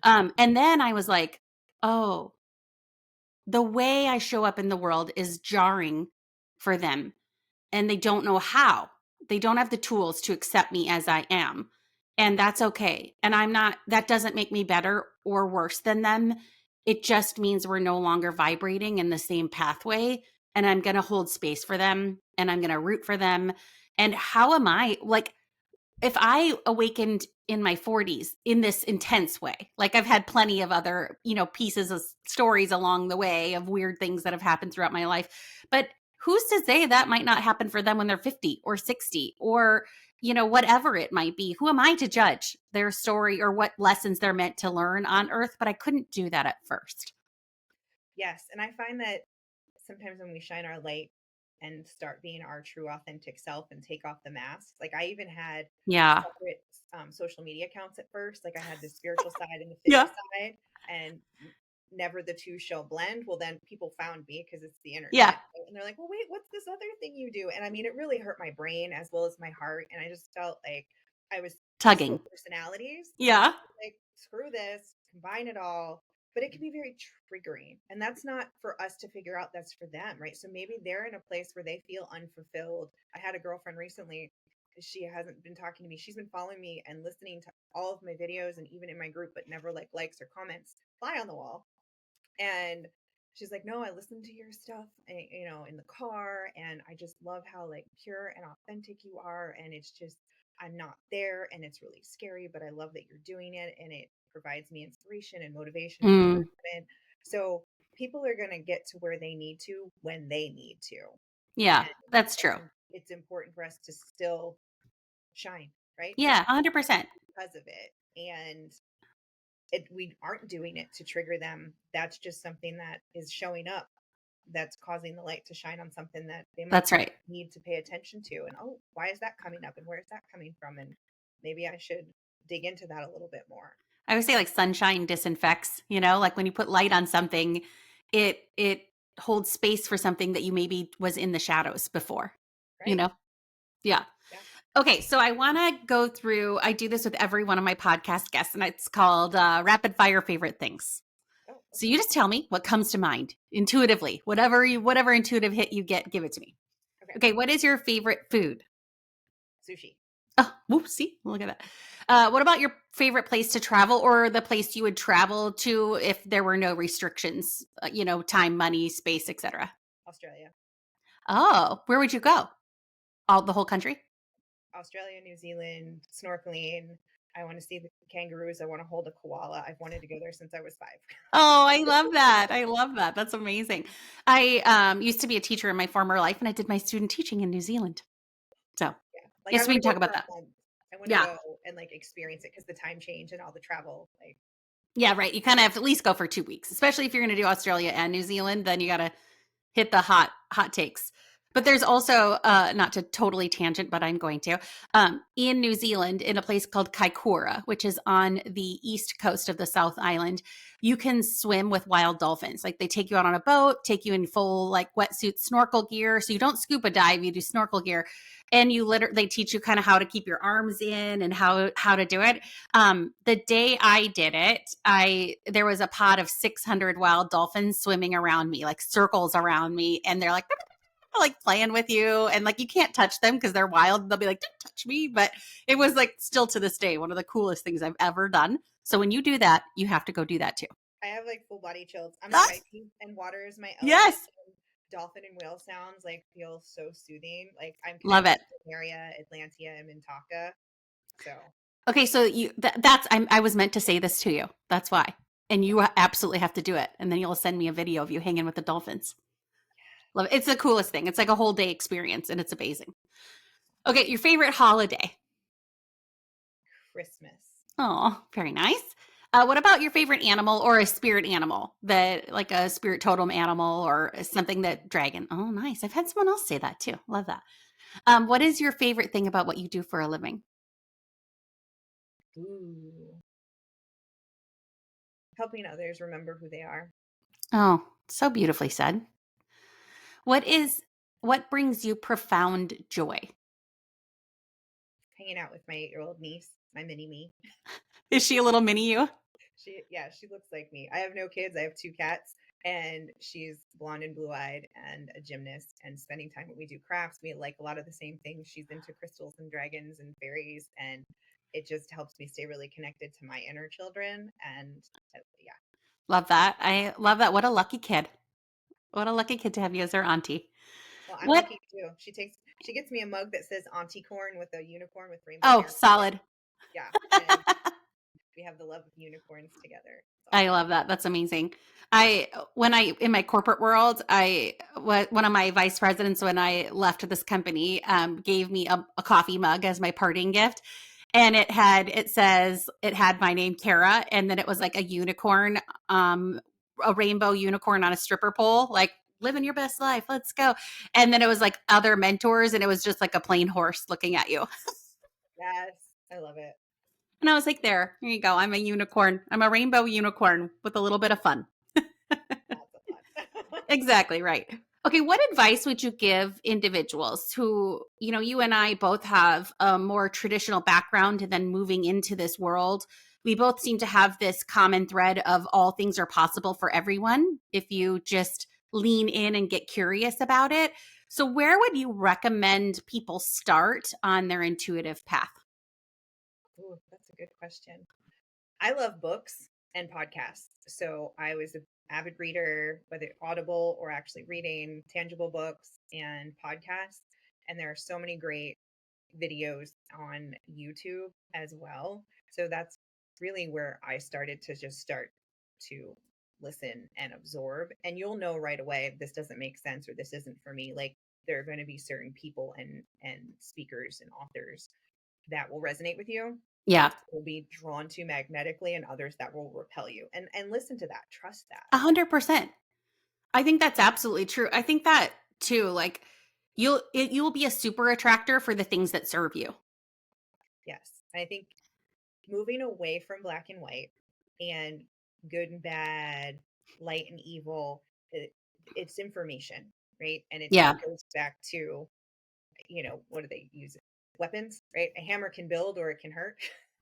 And then I was like, oh, the way I show up in the world is jarring for them, and they don't know how. They don't have the tools to accept me as I am. And that's okay. And that doesn't make me better or worse than them. It just means we're no longer vibrating in the same pathway. And I'm going to hold space for them, and I'm going to root for them. And how am I like, if I awakened in my 40s in this intense way, like I've had plenty of other, pieces of stories along the way of weird things that have happened throughout my life. But who's to say that might not happen for them when they're 50 or 60 or, whatever it might be? Who am I to judge their story or what lessons they're meant to learn on earth? But I couldn't do that at first. Yes. And I find that sometimes when we shine our light and start being our true authentic self and take off the masks, like I even had Yeah. separate social media accounts at first. Like I had the spiritual side and the Yeah. fitness side, and never the two shall blend. Well, then people found me because it's the internet, Yeah. right? And they're like, well, wait, what's this other thing you do? And I mean, it really hurt my brain as well as my heart. And I just felt like I was split Tugging. personalities. Yeah. Like, screw this, combine it all. But it can be very triggering. And that's not for us to figure out, that's for them, right? So maybe they're in a place where they feel unfulfilled. I had a girlfriend recently, she hasn't been talking to me. She's been following me and listening to all of my videos and even in my group, but never like likes or comments, fly on the wall. And she's like, no, I listen to your stuff, in the car. And I just love how like pure and authentic you are. And it's just, I'm not there and it's really scary, but I love that you're doing it and it provides me inspiration and motivation and Mm, encouragement. So people are going to get to where they need to when they need to. yeah, And that's true. it's important for us to still shine, right? To Yeah, 100%. because of it. And we aren't doing it to trigger them. That's just something that is showing up that's causing the light to shine on something that they might That's right. need to pay attention to. And oh, why is that coming up? And where is that coming from? And maybe I should dig into that a little bit more. I would say like sunshine disinfects, like when you put light on something, it holds space for something that you maybe was in the shadows before, you Right. know? Yeah. Yeah. Okay, so I want to go through. I do this with every one of my podcast guests, and it's called rapid fire favorite things. Oh, So you okay. just tell me what comes to mind intuitively, whatever intuitive hit you get, give it to me. Okay. Okay, what is your favorite food? Sushi. Oh, whoopsie! Look at that. What about your favorite place to travel, or the place you would travel to if there were no restrictions? Time, money, space, etc. Australia. Oh, where would you go? All the whole country? Australia, New Zealand, snorkeling. I want to see the kangaroos. I want to hold a koala. I've wanted to go there since I was 5. Oh, I love that. I love that. That's amazing. I used to be a teacher in my former life, and I did my student teaching in New Zealand. So, Yeah. Like I yes, we want can to go talk for about that. a month. I want to Yeah. go and like experience it because the time change and all the travel. Like, Yeah, right. You kind of have to at least go for 2 weeks, especially if you're going to do Australia and New Zealand, then you got to hit the hot takes. But there's also not to totally tangent, but I'm going to in New Zealand in a place called Kaikoura, which is on the east coast of the South Island. You can swim with wild dolphins. Like they take you out on a boat, take you in full like wetsuit snorkel gear. So you don't scuba dive, you do snorkel gear, and they teach you kind of how to keep your arms in and how to do it. The day I did it, there was a pod of 600 wild dolphins swimming around me, like circles around me, and they're like playing with you, and like you can't touch them because they're wild. They'll be like, "Don't touch me," but it was like still to this day one of the coolest things I've ever done. So when you do that, you have to go do that too. I have like full body chills. I'm a Ah, Pisces and water is my element. yes, And dolphin and whale sounds like feel so soothing. Like I'm love connected it. to Maria, Atlantia, and Mintaka. So Okay, so I was meant to say this to you. That's why, and you absolutely have to do it, and then you'll send me a video of you hanging with the dolphins. Love it. It's the coolest thing. It's like a whole day experience, and it's amazing. Okay, your favorite holiday? Christmas. Oh, very nice. What about your favorite animal or a spirit animal that, like a spirit totem animal or something that dragon? Oh, nice. I've had someone else say that too. Love that. What is your favorite thing about what you do for a living? Ooh. Helping others remember who they are. Oh, so beautifully said. What is what brings you profound joy? Hanging out with my 8-year-old niece, my mini me. Is she a little mini you? She looks like me. I have no kids. I have 2 cats, and she's blonde and blue eyed and a gymnast. And spending time when we do crafts, we like a lot of the same things. She's into crystals and dragons and fairies, and it just helps me stay really connected to my inner children. And yeah, Love that. I love that. What a lucky kid. What a lucky kid to have you as her auntie. well, I'm What? lucky too. She gets me a mug that says Auntie Corn with a unicorn with rainbow Oh, hair. solid. Yeah, and we have the love of unicorns together. It's I awesome. love that. That's amazing. When I, in my corporate world, one of my vice presidents, when I left this company, gave me a coffee mug as my parting gift. And it had my name, Kara. And then it was like a unicorn, a rainbow unicorn on a stripper pole, like living your best life. Let's go. And then it was like other mentors. And it was just like a plain horse looking at you. Yes, I love it. And I was like, here you go. I'm a unicorn. I'm a rainbow unicorn with a little bit of fun. Lots of fun. Exactly right. Okay, what advice would you give individuals who, you and I both have a more traditional background and then moving into this world? We both seem to have this common thread of all things are possible for everyone if you just lean in and get curious about it. So, where would you recommend people start on their intuitive path? Ooh, that's a good question. I love books and podcasts. So I was an avid reader, whether audible or actually reading tangible books and podcasts. And there are so many great videos on YouTube as well. So that's really where I started to just start to listen and absorb. And you'll know right away this doesn't make sense or this isn't for me. Like there are going to be certain people and speakers and authors that will resonate with you, Yeah. will be drawn to magnetically, and others that will repel you. And listen to that. Trust that. 100%. I think that's absolutely true. I think that too, like you will be a super attractor for the things that serve you. Yes. I think moving away from black and white and good and bad, light and evil, it's information, right? And Yeah. it goes back to, what do they use? Weapons, right? A hammer can build or it can hurt,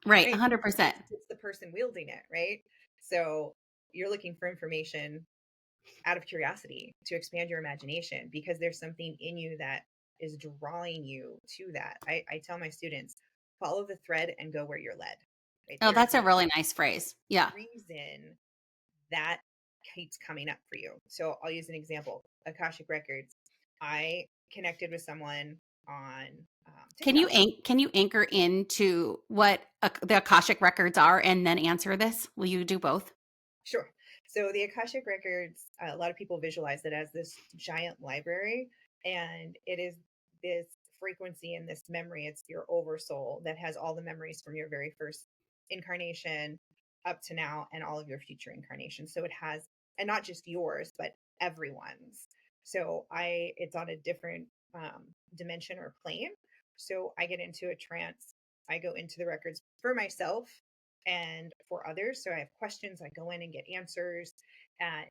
Right. right? 100%. It's the person wielding it, right? So you're looking for information out of curiosity to expand your imagination because there's something in you that is drawing you to that. I tell my students, follow the thread and go where you're led. Right? Oh, There's that's a really nice phrase. Yeah. reason that keeps coming up for you. So I'll use an example. Akashic Records. I connected with someone on TikTok. Can you anchor into what the Akashic records are and then answer this? Will you do both? Sure. So the Akashic Records, a lot of people visualize it as this giant library, and it is this frequency and this memory. It's your oversoul that has all the memories from your very first incarnation up to now and all of your future incarnations. So it has, and not just yours, but everyone's. So it's on a different dimension or plane. So I get into a trance. I go into the records for myself and for others. So I have questions, I go in and get answers. Uh,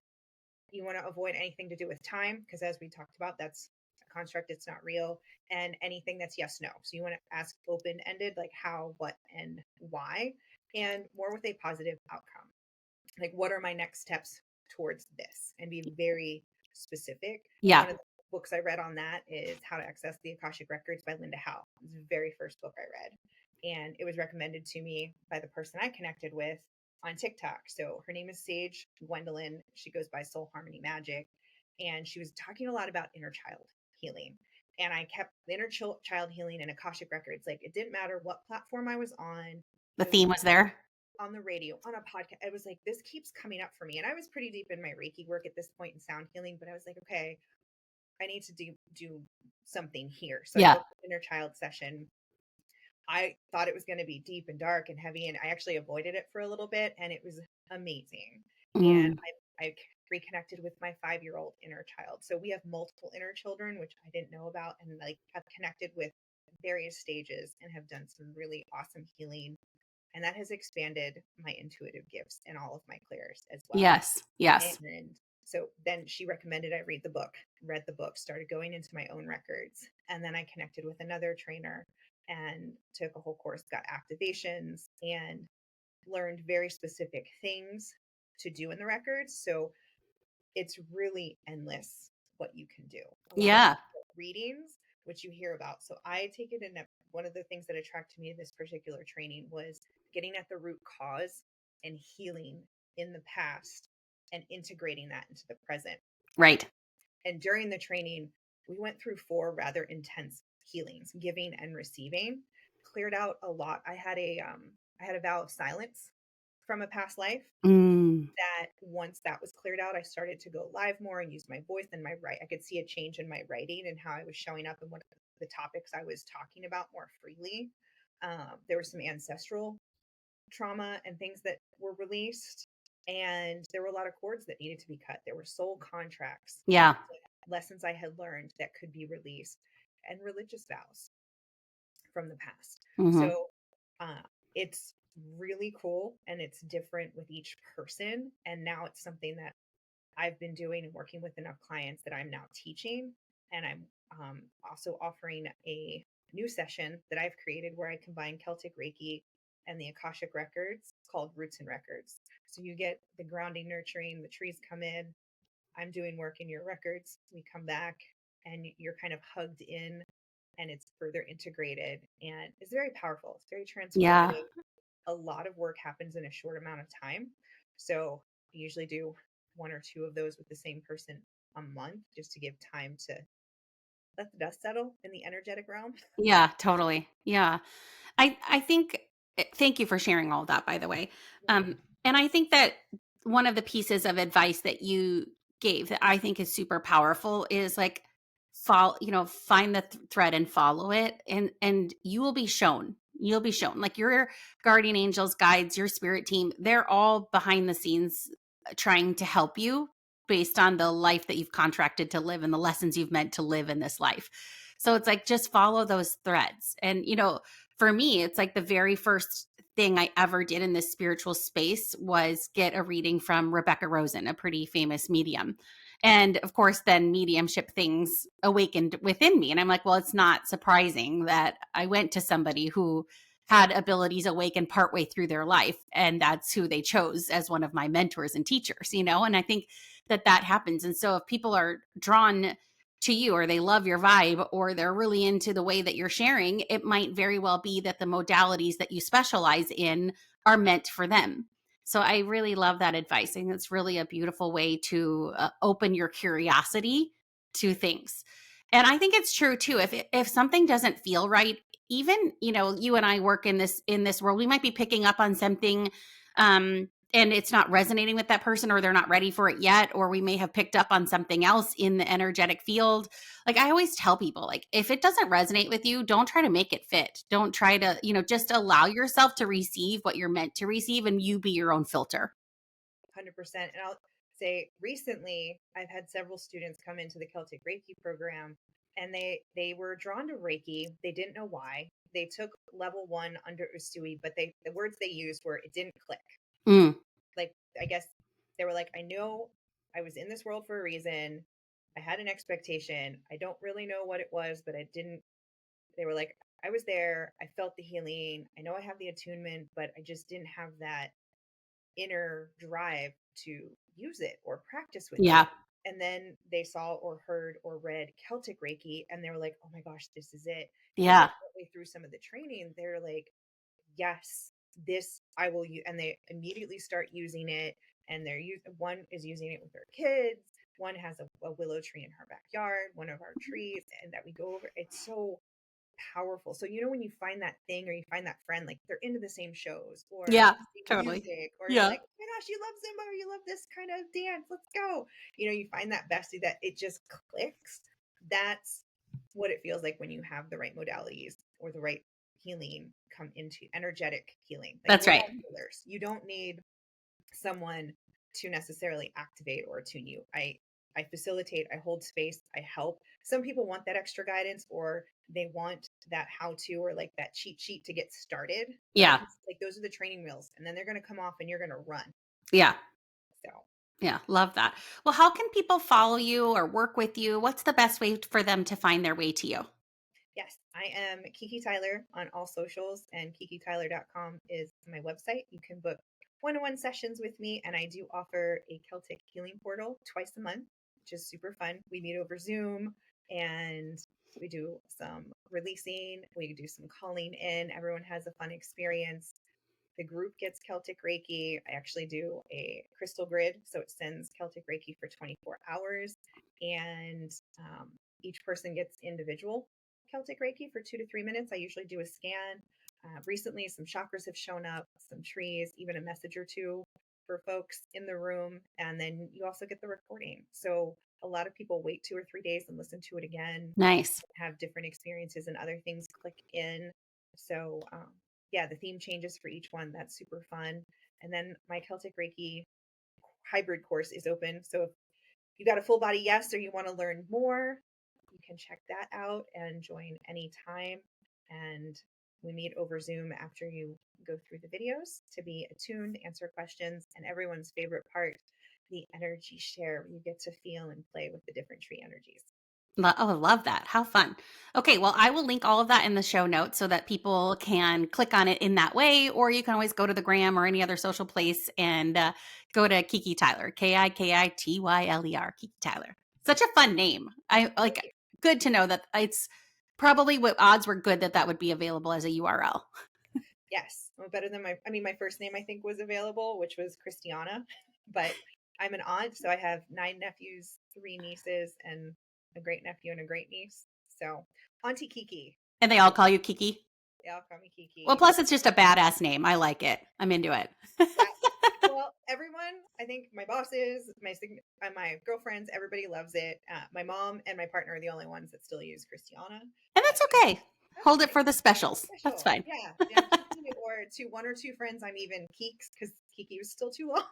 you want to avoid anything to do with time, because as we talked about, that's a construct, it's not real. And anything that's yes, no. So you want to ask open ended, like how, what, and why, and more with a positive outcome. Like, what are my next steps towards this? And be very specific. Yeah. One of the books I read on that is How to Access the Akashic Records by Linda Howe. It was the very first book I read. And it was recommended to me by the person I connected with on TikTok. So her name is Sage Gwendolyn. She goes by Soul Harmony Magic. And she was talking a lot about inner child healing. And I kept the inner child healing and Akashic Records. Like, it didn't matter what platform I was on. The I was theme was there. on the radio, on a podcast. I was like, this keeps coming up for me. And I was pretty deep in my Reiki work at this point in sound healing, but I was like, okay, I need to do something here. So I Yeah. booked an inner child session. I thought it was going to be deep and dark and heavy, and I actually avoided it for a little bit, and it was amazing. And Mm, I reconnected with my 5-year-old inner child. So we have multiple inner children, which I didn't know about, and like have connected with various stages and have done some really awesome healing, and that has expanded my intuitive gifts and all of my clairs as well. yes. Yes. And so then she recommended I read the book, started going into my own records. And then I connected with another trainer and took a whole course, got activations, and learned very specific things to do in the records. So it's really endless what you can do. A lot of Yeah. readings, which you hear about. So I take it in one of the things that attracted me to this particular training was getting at the root cause and healing in the past and integrating that into the present. Right. And during the training, we went through 4 rather intense healings, giving and receiving, cleared out a lot. I had a vow of silence from a past life Mm, that once that was cleared out, I started to go live more and use my voice and my write. I could see a change in my writing and how I was showing up and what the topics I was talking about more freely. There was some ancestral trauma and things that were released, and there were a lot of cords that needed to be cut. There were soul contracts, yeah. lessons I had learned that could be released, and religious vows from the past. Hmm. So uh, it's really cool and it's different with each person. And now it's something that I've been doing and working with enough clients that I'm now teaching. And I'm also offering a new session that I've created where I combine Celtic Reiki and the Akashic Records called Roots and Records. So you get the grounding, nurturing, the trees come in. I'm doing work in your records. We come back and you're kind of hugged in and it's further integrated and it's very powerful. It's very Yeah. transformative. A lot of work happens in a short amount of time. So I usually do 1 or 2 of those with the same person a month just to give time to let the dust settle in the energetic realm. Yeah, totally. Yeah. I think thank you for sharing all that, by the way. Mhm. And I think that one of the pieces of advice that you gave that I think is super powerful is like follow, find the thread and follow it, and you will be shown. You'll be shown. Like your guardian angels, guides, your spirit team, they're all behind the scenes trying to help you based on the life that you've contracted to live and the lessons you've meant to live in this life. So it's like just follow those threads. And for me, it's like the very first thing I ever did in this spiritual space was get a reading from Rebecca Rosen, a pretty famous medium. And of course, then mediumship things awakened within me. And I'm like, well, it's not surprising that I went to somebody who had abilities awaken partway through their life. And that's who they chose as one of my mentors and teachers. And I think that happens. And so if people are drawn to you or they love your vibe or they're really into the way that you're sharing, it might very well be that the modalities that you specialize in are meant for them. So I really love that advice. I think it's really a beautiful way to open your curiosity to things. And I think it's true too. If something doesn't feel right, even you and I work in this world, we might be picking up on something and it's not resonating with that person or they're not ready for it yet, or we may have picked up on something else in the energetic field. Like I always tell people, like if it doesn't resonate with you, don't try to make it fit. Don't try to, just allow yourself to receive what you're meant to receive and you be your own filter. 100%. And I'll say recently, I've had several students come into the Celtic Reiki program, and they were drawn to Reiki. They didn't know why. They took level 1 under Usui, but the words they used were it didn't click. Mm, Like I guess they were like, I know I was in this world for a reason. I had an expectation. I don't really know what it was, but I didn't. They were like, I was there. I felt the healing. I know I have the attunement, but I just didn't have that inner drive to use it or practice with it. yeah. And then they saw or heard or read Celtic Reiki and they were like, oh my gosh, this is it. And then Yeah. like partway through some of the training, they're like, yes, this I will use. And they immediately start using it. And one is using it with their kids. One has a willow tree in her backyard, one of our trees, and that we go over. It's so powerful. So when you find that thing or you find that friend, like they're into the same shows or Yeah. the same Totally. music, or you're Yeah. like, oh my gosh, you love Zumba or you love this kind of dance. Let's go. You find that bestie that it just clicks. That's what it feels like when you have the right modalities or the right healing come into energetic healing. Like That's we're right. all healers. You don't need someone to necessarily activate or tune you. I facilitate, I hold space, I help. Some people want that extra guidance or they want that how to or like that cheat sheet to get started, right? Yeah. Like those are the training wheels and then they're going to come off and you're going to run. Yeah. So, Yeah. Love that. Well, how can people follow you or work with you? What's the best way for them to find their way to you? yes, I am Kiki Tyler on all socials and kikityler.com is my website. You can book one-on-one sessions with me and I do offer a Celtic healing portal twice a month, which is super fun. We meet over Zoom and we do some releasing, we do some calling in. Everyone has a fun experience. The group gets Celtic Reiki. I actually do a crystal grid, so it sends Celtic Reiki for 24 hours, and each person gets individual Celtic Reiki for 2 to 3 minutes. I usually do a scan. Recently, some chakras have shown up, some trees, even a message or two for folks in the room, and then you also get the recording. So a lot of people wait 2 or 3 days and listen to it again, Nice. have different experiences, and other things click in. So yeah, the theme changes for each one. That's super fun. And then my Celtic Reiki hybrid course is open. So if you got a full body yes or you want to learn more, you can check that out and join anytime. And we meet over Zoom after you go through the videos to be attuned, answer questions, and everyone's favorite part, the energy share. You get to feel and play with the different tree energies. Oh, I love that. How fun. Okay, well, I will link all of that in the show notes so that people can click on it in that way, or you can always go to the gram or any other social place and go to Kiki Tyler, Kikityler, Kiki Tyler. Such a fun name. I Thank like. you. Good to know that it's probably what odds were good that would be available as a URL. Yes, well, better than my first name I think was available, which was Christiana, but I'm an aunt, so I have 9 nephews, 3 nieces, and a great nephew and a great niece. So Auntie Kiki. And they all call you Kiki? They all call me Kiki. Well, plus it's just a badass name. I like it. I'm into it. Yeah. Well, everyone, I think my bosses, my girlfriends, everybody loves it. My mom and my partner are the only ones that still use Christiana. And that's okay. Hold it for the specials. That's fine. Yeah. Yeah. Kiki, or to one or two friends, I'm even Keeks because Kiki was still too long.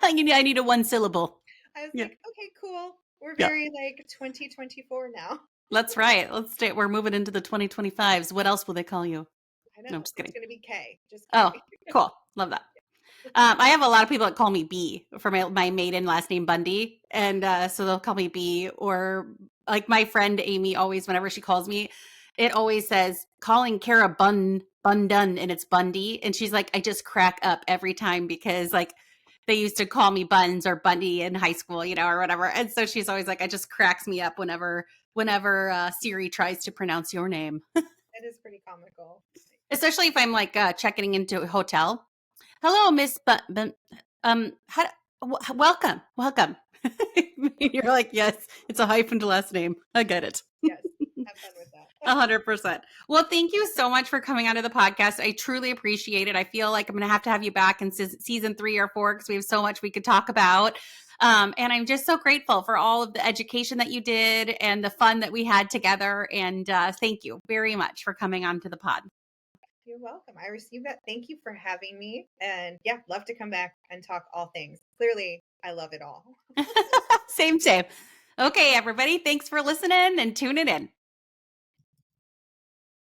I need a one syllable. I was like, okay, cool. We're Yeah. very like 2024 now. That's right. We're moving into the 2025s. What else will they call you? I know. No, I'm just kidding. It's going to be K. Just K. Oh, cool. Love that. I have a lot of people that call me B for my maiden last name, Bundy. And so they'll call me B, or like my friend Amy always, whenever she calls me, it always says calling Kara Bunde-Dunn, and it's Bundy. And she's like, I just crack up every time because like they used to call me Buns or Bundy in high school, or whatever. And so she's always like, it just cracks me up whenever Siri tries to pronounce your name. That is pretty comical. Especially if I'm like checking into a hotel. Hello, Miss welcome. You're like, yes, it's a hyphened last name. I get it. Yes, have fun with that. 100%. Well, thank you so much for coming onto the podcast. I truly appreciate it. I feel like I'm going to have you back in season 3 or 4 because we have so much we could talk about. And I'm just so grateful for all of the education that you did and the fun that we had together. And thank you very much for coming onto the pod. You're welcome. I received that. Thank you for having me. And yeah, love to come back and talk all things. Clearly, I love it all. Same. Okay, everybody. Thanks for listening and tuning in.